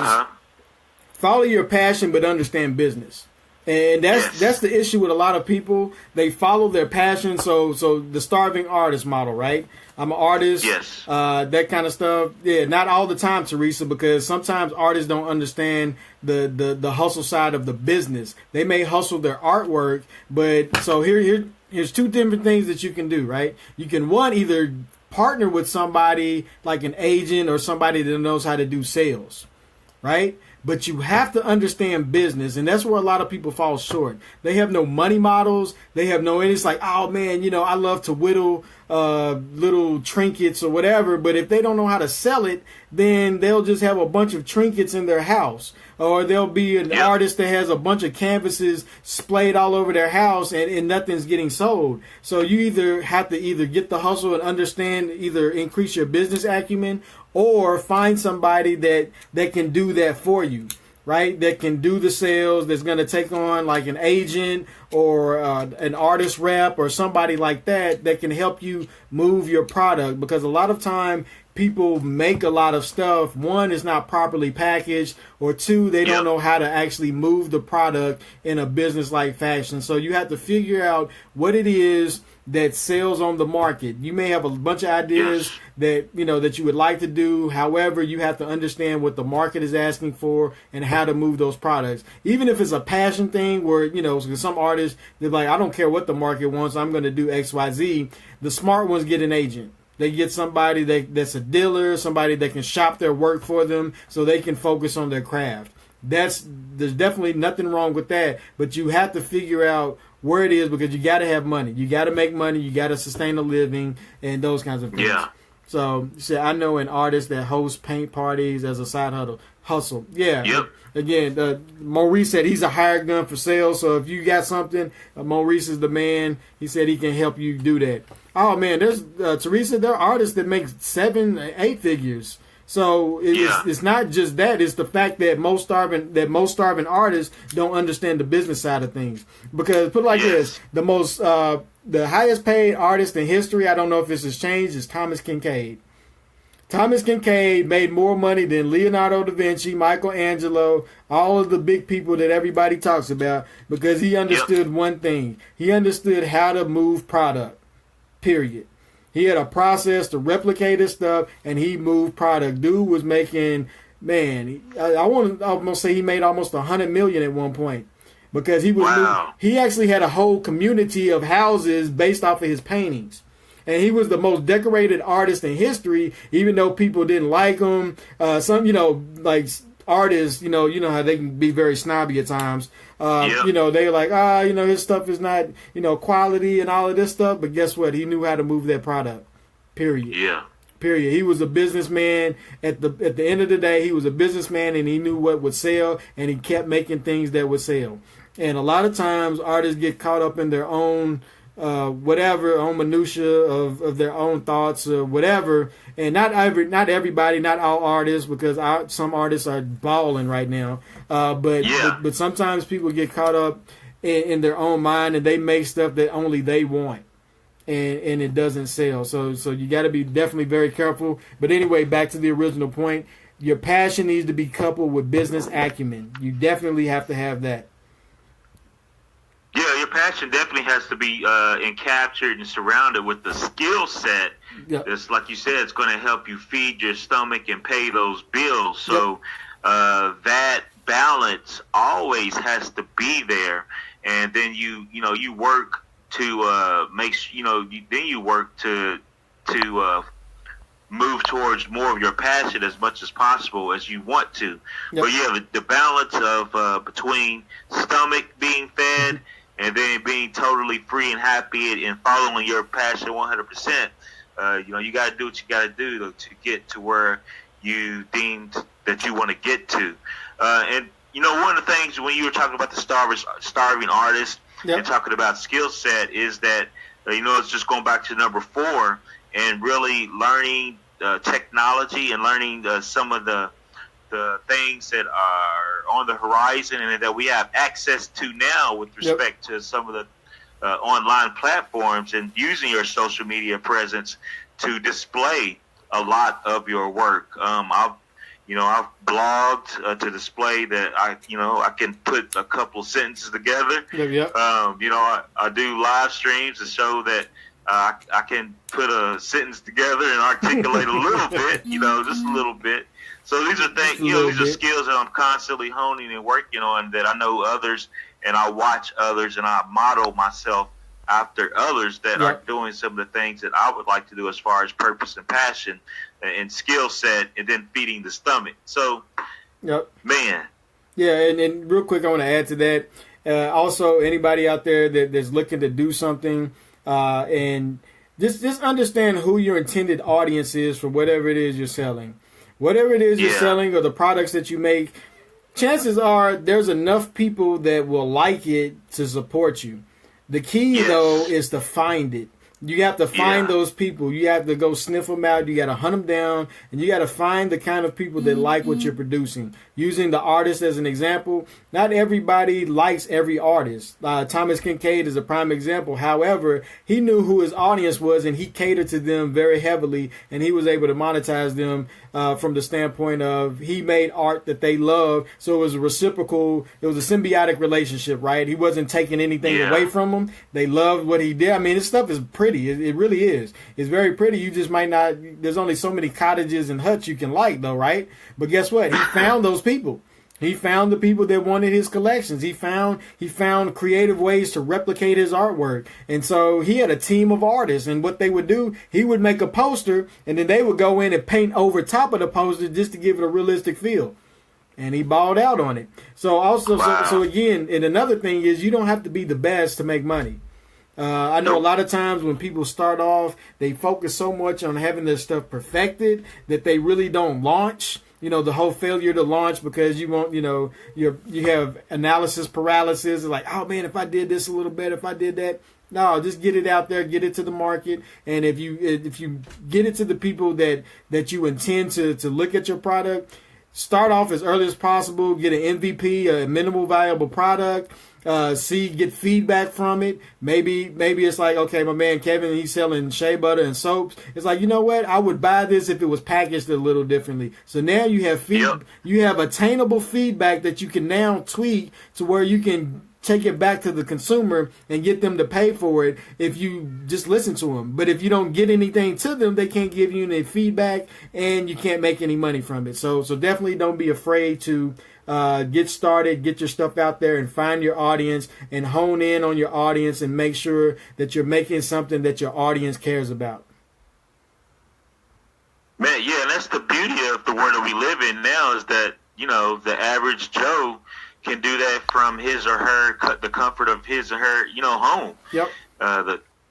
follow your passion but understand business. And that's the issue with a lot of people. They follow their passion. So the starving artist model, right? I'm an artist. Yes. That kind of stuff. Yeah, not all the time, Teresa, because sometimes artists don't understand the hustle side of the business. They may hustle their artwork, but so here's 2 different things that you can do, right? You can either partner with somebody like an agent or somebody that knows how to do sales, right? But you have to understand business, and that's where a lot of people fall short. They have no money models. They have no, and it's like, oh man, I love to whittle little trinkets or whatever, but if they don't know how to sell it, then they'll just have a bunch of trinkets in their house. Or there'll be an artist that has a bunch of canvases splayed all over their house and nothing's getting sold. So you either have to get the hustle and understand, either increase your business acumen or find somebody that can do that for you, right? That can do the sales, that's going to take on like an agent or an artist rep or somebody like that can help you move your product. Because a lot of time people make a lot of stuff. 1, is not properly packaged, or 2, they don't know how to actually move the product in a business-like fashion. So you have to figure out what it is that sells on the market. You may have a bunch of ideas that you would like to do. However, you have to understand what the market is asking for and how to move those products. Even if it's a passion thing where, some artists, they're like, I don't care what the market wants, I'm going to do X, Y, Z. The smart ones get an agent. They get somebody that's a dealer, somebody that can shop their work for them so they can focus on their craft. There's definitely nothing wrong with that, but you have to figure out where it is, because you got to have money. You got to make money. You got to sustain a living and those kinds of things. Yeah. So I know an artist that hosts paint parties as a side hustle. Yeah. Yep. Again, Maurice said he's a hired gun for sales. So if you got something, Maurice is the man. He said he can help you do that. Oh man, there's Teresa. There are artists that make 7, 8 figures. So it's not just that; it's the fact that most starving artists don't understand the business side of things. Because put it like this: the highest paid artist in history, I don't know if this has changed, is Thomas Kinkade. Thomas Kinkade made more money than Leonardo da Vinci, Michelangelo, all of the big people that everybody talks about, because he understood one thing: he understood how to move product. Period. He had a process to replicate his stuff, and he moved product. Dude was making, I want to almost say he made almost $100 million at one point, because he actually had a whole community of houses based off of his paintings. and he was the most decorated artist in history, even though people didn't like him. Some, like artists, you know how they can be very snobby at times. They're like, his stuff is not, quality and all of this stuff. But guess what? He knew how to move that product. Period. Yeah. Period. He was a businessman. At the end of the day, he was a businessman, and he knew what would sell, and he kept making things that would sell. And a lot of times, artists get caught up in their own own minutia of their own thoughts or whatever. And not everybody, not all artists, because some artists are balling right now. But sometimes people get caught up in their own mind, and they make stuff that only they want. And it doesn't sell. So you got to be definitely very careful. But anyway, back to the original point. Your passion needs to be coupled with business acumen. You definitely have to have that. Yeah, your passion definitely has to be captured and surrounded with the skill set. Yep. That's, like you said, it's going to help you feed your stomach and pay those bills. So that balance always has to be there. And then you work to then you work to move towards more of your passion as much as possible as you want to. Yep. But yeah, the balance of between stomach being fed and then being totally free and happy and following your passion 100%. You got to do what you got to do to get to where you deemed that you want to get to. And one of the things when you were talking about the starving artist, yep, and talking about skill set is that, it's just going back to number 4 and really learning technology and learning some of the things that are on the horizon and that we have access to now with respect to some of the online platforms, and using your social media presence to display a lot of your work. I've blogged to display that I can put a couple sentences together. Yep. I do live streams to show that I can put a sentence together and articulate a little bit, just a little bit. So these are things, these are skills that I'm constantly honing and working on, that I know others, and I watch others, and I model myself after others that are doing some of the things that I would like to do as far as purpose and passion and skill set, and then feeding the stomach. So, man. Yeah, and real quick, I want to add to that. Also, anybody out there that's looking to do something, and just understand who your intended audience is for whatever it is you're selling. Whatever it is you're selling or the products that you make, chances are there's enough people that will like it to support you. The key, though, is to find it. You have to find those people. You have to go sniff them out. You got to hunt them down, and you got to find the kind of people that like what you're producing. Using the artist as an example, not everybody likes every artist. Thomas Kincaid is a prime example. However, he knew who his audience was, and he catered to them very heavily, and he was able to monetize them from the standpoint of he made art that they loved. So it was a reciprocal, it was a symbiotic relationship, right? He wasn't taking anything away from them. They loved what he did. I mean, this stuff is pretty. It really is. It's very pretty. You just might not, there's only so many cottages and huts you can like, though, right? But guess what? He found those people. He found the people that wanted his collections. He found creative ways to replicate his artwork. And so he had a team of artists, and what they would do, he would make a poster, and then they would go in and paint over top of the poster just to give it a realistic feel. And he balled out on it. So also, so again, and another thing is you don't have to be the best to make money. I know a lot of times when people start off, they focus so much on having their stuff perfected that they really don't launch. The whole failure to launch because you won't, you have analysis paralysis. Like, oh man, if I did this a little better, if I did that. No, just get it out there, get it to the market. And if you get it to the people that you intend to look at your product, start off as early as possible, get an MVP, a minimal viable product. Get feedback from it. Maybe it's like, okay, my man Kevin, he's selling shea butter and soaps. It's like, you know what? I would buy this if it was packaged a little differently. So now you have you have attainable feedback that you can now tweak to where you can take it back to the consumer and get them to pay for it if you just listen to them. But if you don't get anything to them, they can't give you any feedback and you can't make any money from it. So definitely don't be afraid to get started, get your stuff out there, and find your audience and hone in on your audience and make sure that you're making something that your audience cares about. Man, yeah, and that's the beauty of the world that we live in now is that, the average Joe can do that from his or her, the comfort of his or her, home. Yep.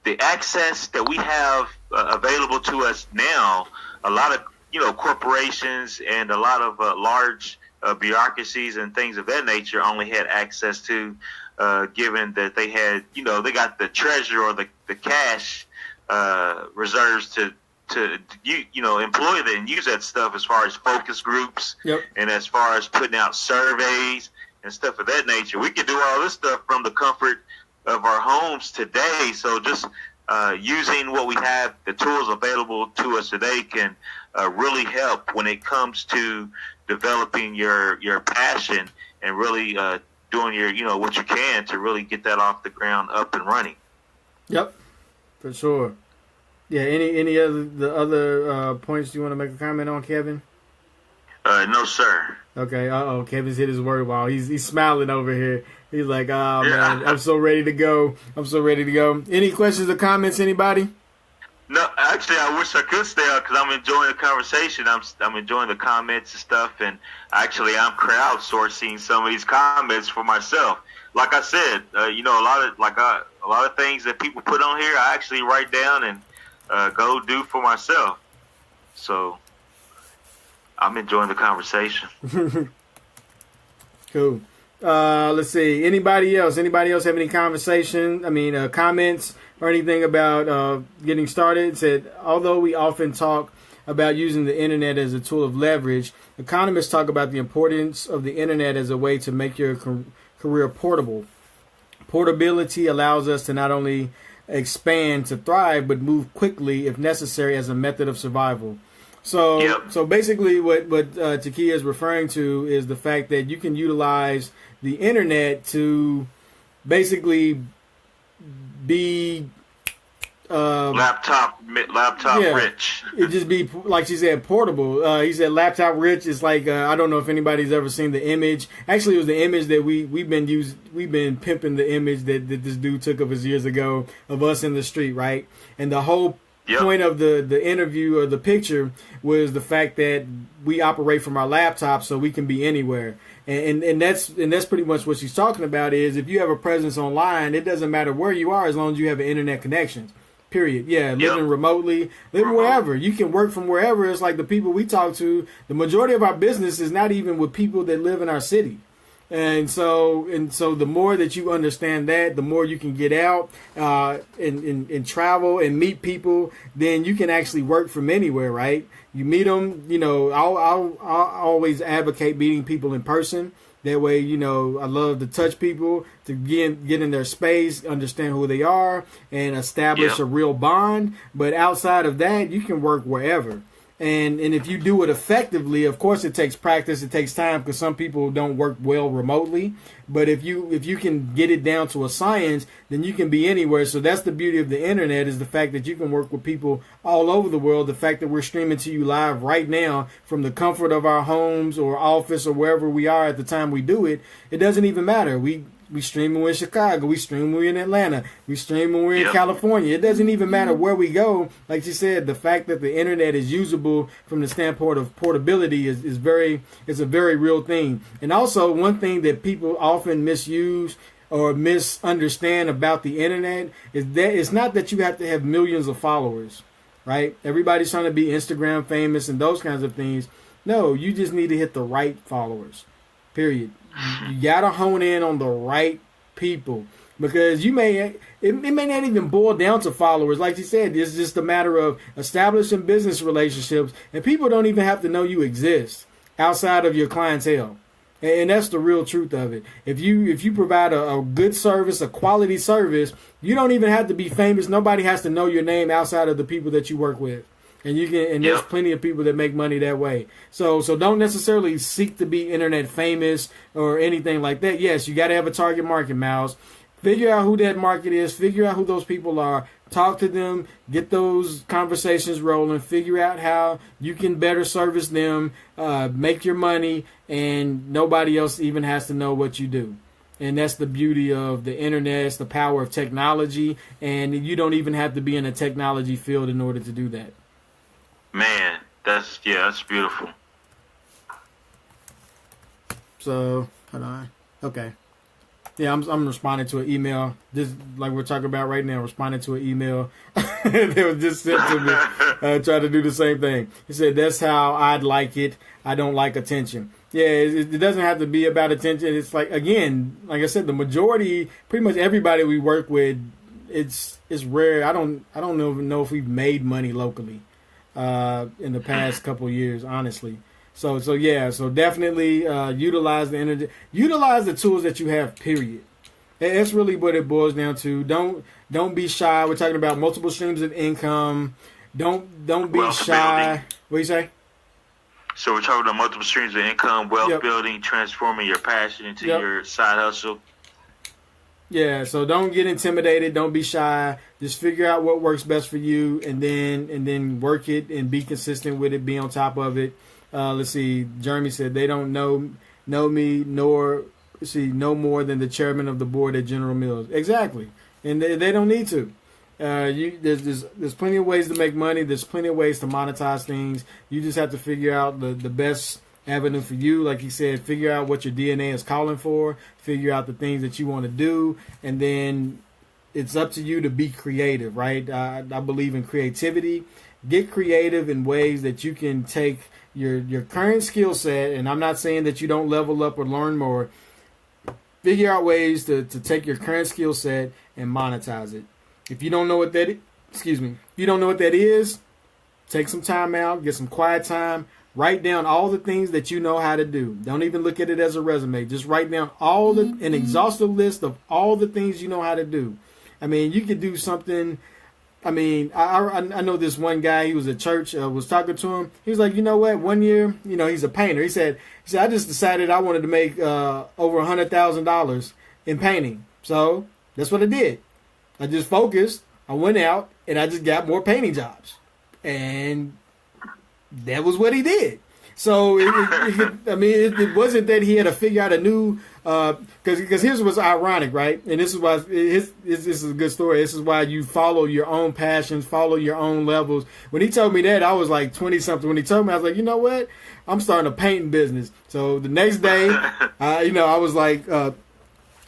The access that we have available to us now, a lot of, corporations and a lot of large bureaucracies and things of that nature only had access to, given that they had, they got the treasure or the cash reserves to employ that and use that stuff as far as focus groups. Yep. And as far as putting out surveys and stuff of that nature. We can do all this stuff from the comfort of our homes today. So just using what we have, the tools available to us today can really help when it comes to developing your passion and really doing your, what you can to really get that off the ground up and running. Yep, for sure. Yeah, any other points you want to make a comment on, Kevin? No, sir. Okay. Kevin's hit his word wall. He's smiling over here. He's like, oh, man, I'm so ready to go. Any questions or comments, anybody? No, actually, I wish I could stay out because I'm enjoying the conversation. I'm enjoying the comments and stuff, and actually, I'm crowdsourcing some of these comments for myself. Like I said, a lot of things that people put on here, I actually write down and go do for myself. So I'm enjoying the conversation. Cool. Let's see. Anybody else have any comments or anything about getting started? It said, although we often talk about using the internet as a tool of leverage, economists talk about the importance of the internet as a way to make your career portable. Portability allows us to not only expand to thrive, but move quickly if necessary as a method of survival. So basically what Takia is referring to is the fact that you can utilize the internet to basically be laptop rich. It just be, like she said, portable. He said laptop rich is like I don't know if anybody's ever seen the image. Actually, it was the image that we've been pimping the image that this dude took of us years ago of us in the street, right? And the whole point of the interview or the picture was the fact that we operate from our laptop so we can be anywhere. And that's pretty much what she's talking about is if you have a presence online, it doesn't matter where you are as long as you have an internet connection. Period. Yeah, living remotely, living wherever. You can work from wherever. It's like the people we talk to, the majority of our business is not even with people that live in our city. And so the more that you understand that, the more you can get out and travel and meet people, then you can actually work from anywhere, right? You meet them, I'll always advocate meeting people in person. That way, I love to touch people, to get in their space, understand who they are, and establish a real bond. But outside of that, you can work wherever. And if you do it effectively, of course it takes practice, it takes time because some people don't work well remotely. But if you can get it down to a science, then you can be anywhere. So that's the beauty of the internet, is the fact that you can work with people all over the world. The fact that we're streaming to you live right now from the comfort of our homes or office or wherever we are at the time we do it, it doesn't even matter. We stream when we're in Chicago. We stream when we're in Atlanta. We stream when we're in California. It doesn't even matter where we go. Like you said, the fact that the internet is usable from the standpoint of portability is a very real thing. And also, one thing that people often misuse or misunderstand about the internet is that it's not that you have to have millions of followers, right? Everybody's trying to be Instagram famous and those kinds of things. No, you just need to hit the right followers, period. You gotta hone in on the right people, because it may not even boil down to followers. Like you said, it's just a matter of establishing business relationships, and people don't even have to know you exist outside of your clientele. And that's the real truth of it. If you provide a good service, a quality service, you don't even have to be famous. Nobody has to know your name outside of the people that you work with. And there's plenty of people that make money that way. So don't necessarily seek to be internet famous or anything like that. Yes, you got to have a target market, Miles. Figure out who that market is. Figure out who those people are. talk to them, get those conversations rolling, figure out how you can better service them, make your money, and nobody else even has to know what you do. And that's the beauty of the internet. It's the power of technology, and you don't even have to be in a technology field in order to do that. Man, that's beautiful. So, hold on. Okay. Yeah, I'm responding to an email, just like we're talking about right now, responding to an email that was just sent to me, trying to do the same thing. He said, that's how I'd like it. I don't like attention. Yeah, it doesn't have to be about attention. It's like, again, like I said, the majority, pretty much everybody we work with, it's rare. I don't even know if we've made money locally in the past couple of years, honestly. So definitely utilize the internet, utilize the tools that you have. Period. That's really what it boils down to. Don't be shy. We're talking about multiple streams of income. Don't be wealth shy. Building. What do you say? So we're talking about multiple streams of income, wealth building, transforming your passion into your side hustle. Yeah. So don't get intimidated. Don't be shy. Just figure out what works best for you, and then work it and be consistent with it. Be on top of it. Let's see. Jeremy said they don't know me nor no more than the chairman of the board at General Mills. Exactly, and they don't need to. There's plenty of ways to make money. There's plenty of ways to monetize things. You just have to figure out the best avenue for you. Like he said, figure out what your DNA is calling for. Figure out the things that you want to do, and then it's up to you to be creative. Right? I believe in creativity. Get creative in ways that you can take your current skill set, and I'm not saying that you don't level up or learn more. Figure out ways to take your current skill set and monetize it. If you don't know what that is, take some time out, get some quiet time, write down all the things that you know how to do. Don't even look at it as a resume. Just write down an exhaustive list of all the things you know how to do. I mean, you could do something. I mean, I know this one guy. He was at church. Was talking to him. He was like, you know what? One year, he's a painter. He said, I just decided I wanted to make over $100,000 in painting. So that's what I did. I just focused. I went out and I just got more painting jobs, and that was what he did. So it wasn't that he had to figure out a new. Because here's what's ironic, right? And this is why this is a good story. This is why you follow your own passions, follow your own levels. When he told me that, I was like 20-something. When he told me, I was like, you know what? I'm starting a painting business. So the next day, I was like,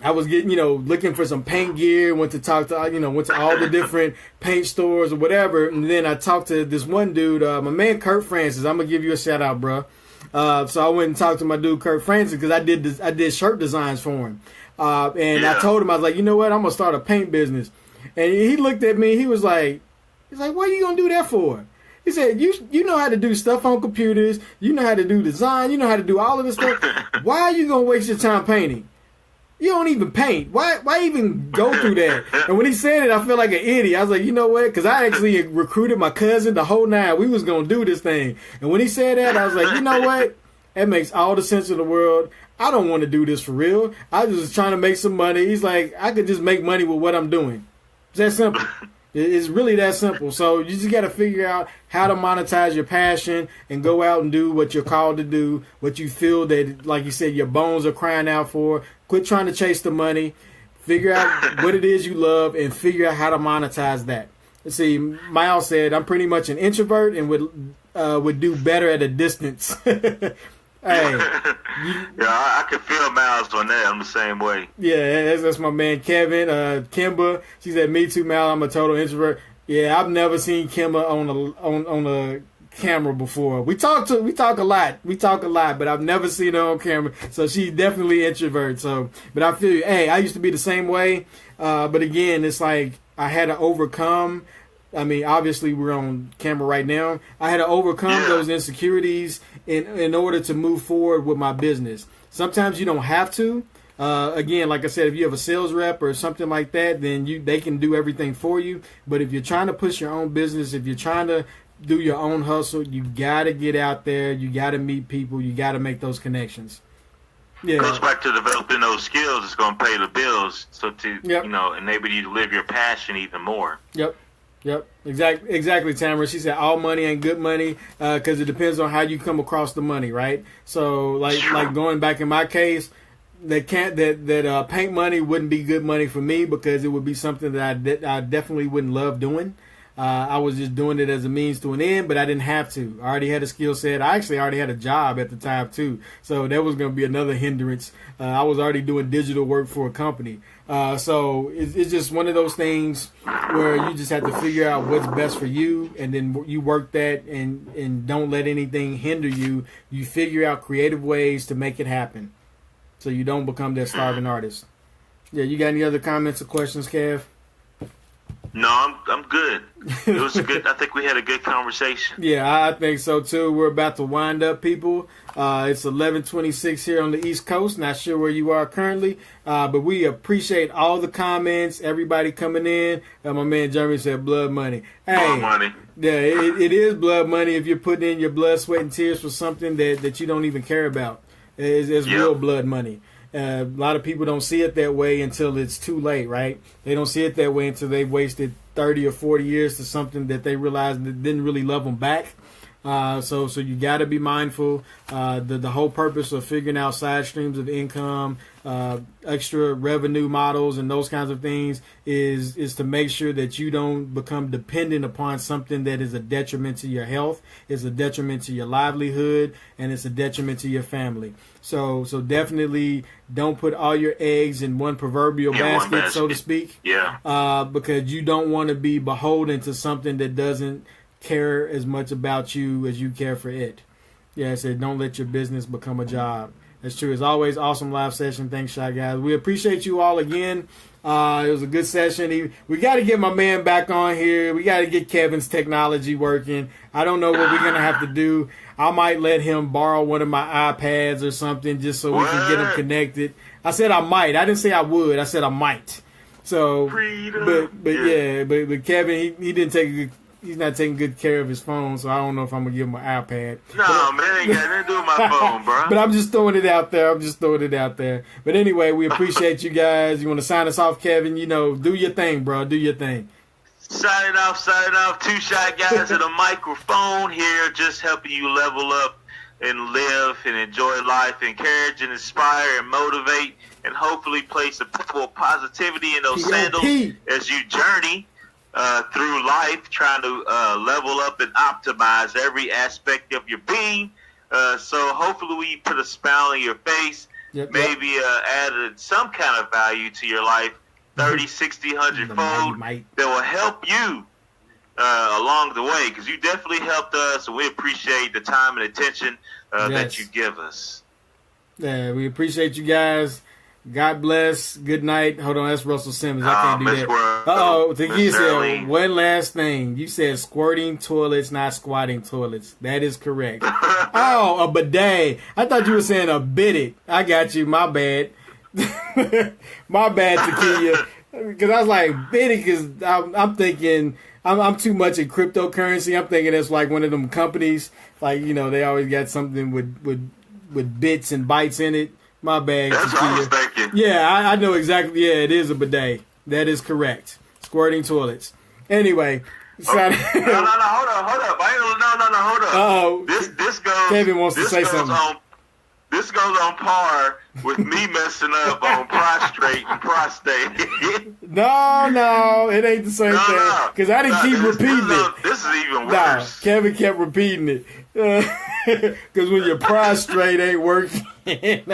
I was getting, looking for some paint gear. Went to talk to, went to all the different paint stores or whatever. And then I talked to this one dude, my man Kurt Francis. I'm gonna give you a shout out, bro. So I went and talked to my dude Kurt Francis because I did shirt designs for him, I told him, I was like, you know what, I'm gonna start a paint business. And he looked at me. He's like, what are you gonna do that for? He said, you know how to do stuff on computers. You know how to do design. You know how to do all of this stuff. Why are you gonna waste your time painting? You don't even paint. Why even go through that? And when he said it, I felt like an idiot. I was like, you know what? Because I actually recruited my cousin, the whole nine. We was going to do this thing. And when he said that, I was like, you know what? That makes all the sense in the world. I don't want to do this for real. I was just trying to make some money. He's like, I could just make money with what I'm doing. It's that simple. It's really that simple. So you just got to figure out how to monetize your passion and go out and do what you're called to do, what you feel that, like you said, your bones are crying out for. Quit trying to chase the money. Figure out what it is you love and figure out how to monetize that. Let's see, Miles said, I'm pretty much an introvert and would do better at a distance. Hey, I can feel Miles on that. I'm the same way. Yeah, that's my man Kevin. Kimba, she said, me too, Mal. I'm a total introvert. Yeah, I've never seen Kimba on a camera before. We talk a lot, but I've never seen her on camera. So she's definitely introvert. So, but I feel you. Hey, I used to be the same way. But again, it's like I had to overcome. I mean, obviously we're on camera right now. I had to overcome those insecurities in order to move forward with my business. Sometimes you don't have to. Again, like I said, if you have a sales rep or something like that, then they can do everything for you. But if you're trying to push your own business, if you're trying to do your own hustle, you got to get out there. You got to meet people. You got to make those connections. Yeah. It goes back to developing those skills. It's going to pay the bills. So to enable you to live your passion even more. Yep. Yep, exactly, Tamara. She said all money ain't good money because it depends on how you come across the money, right? So, like going back in my case, that paint money wouldn't be good money for me because it would be something that I definitely wouldn't love doing. I was just doing it as a means to an end, but I didn't have to. I already had a skill set. I actually already had a job at the time too, so that was going to be another hindrance. I was already doing digital work for a company, so it's just one of those things where you just have to figure out what's best for you, and then you work that, and don't let anything hinder you. You figure out creative ways to make it happen, so you don't become that starving artist. Yeah, you got any other comments or questions, Kev? No, I'm good. It was good. I think we had a good conversation. Yeah, I think so too. We're about to wind up, people. It's 11:26 here on the East Coast. Not sure where you are currently, but we appreciate all the comments, everybody coming in. My man Jeremy said blood money. Hey, blood money. Yeah, it is blood money if you're putting in your blood, sweat, and tears for something that you don't even care about. It's real blood money. A lot of people don't see it that way until it's too late, right? They don't see it that way until they've wasted 30 or 40 years to something that they realized that didn't really love them back. So you got to be mindful. The whole purpose of figuring out side streams of income, extra revenue models, and those kinds of things is to make sure that you don't become dependent upon something that is a detriment to your health, is a detriment to your livelihood, and it's a detriment to your family. So definitely don't put all your eggs in one proverbial basket, so to speak. Yeah. Because you don't want to be beholden to something that doesn't care as much about you as you care for it. Yeah, I said don't let your business become a job. That's true. As always, awesome live session. Thanks, Shy Guys. We appreciate you all again. It was a good session. We got to get my man back on here. We got to get Kevin's technology working. I don't know what we're going to have to do. I might let him borrow one of my iPads or something just so we can get him connected. I said I might. I didn't say I would. I said I might. So, but Kevin, he didn't take a good. He's not taking good care of his phone, so I don't know if I'm going to give him an iPad. No, man, ain't got nothing to do with my phone, bro. But I'm just throwing it out there. But anyway, we appreciate you guys. You want to sign us off, Kevin? Do your thing, bro. Do your thing. Signing off. Two Shy Guys at a microphone here, just helping you level up and live and enjoy life, encourage and inspire and motivate, and hopefully place a pebble of positivity in those sandals as you journey through life, trying to level up and optimize every aspect of your being. So hopefully we put a smile on your face, maybe added some kind of value to your life, 30, 60, 100-fold, that will help you along the way, because you definitely helped us, and we appreciate the time and attention that you give us. Yeah, we appreciate you guys. God bless. Good night. Hold on, that's Russell Simmons. I can't do that. Uh-oh. You said one last thing. You said squirting toilets, not squatting toilets. That is correct. Oh, a bidet. I thought you were saying a bidet. I got you. My bad. My bad, Takia. Because I was like, bidet, because I'm thinking, I'm too much in cryptocurrency. I'm thinking it's like one of them companies. Like, they always got something with bits and bytes in it. My bad. That's what I was thinking. Yeah, I know exactly. Yeah, it is a bidet. That is correct. Squirting toilets. Anyway. No, hold up. Hold up. Uh-oh. This goes. Kevin wants to say something. This goes on par with me messing up on prostrate and prostate. No, it ain't the same thing. Because I didn't keep repeating it. This is even worse. Kevin kept repeating it. Because when you're prostrate, ain't working. It's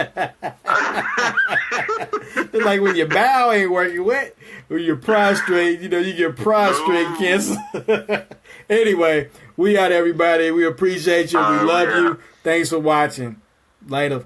like when your bowel ain't working. What? When you're prostrate, you get prostrate cancer. Anyway, we out, everybody. We appreciate you. We love you. Thanks for watching. Later.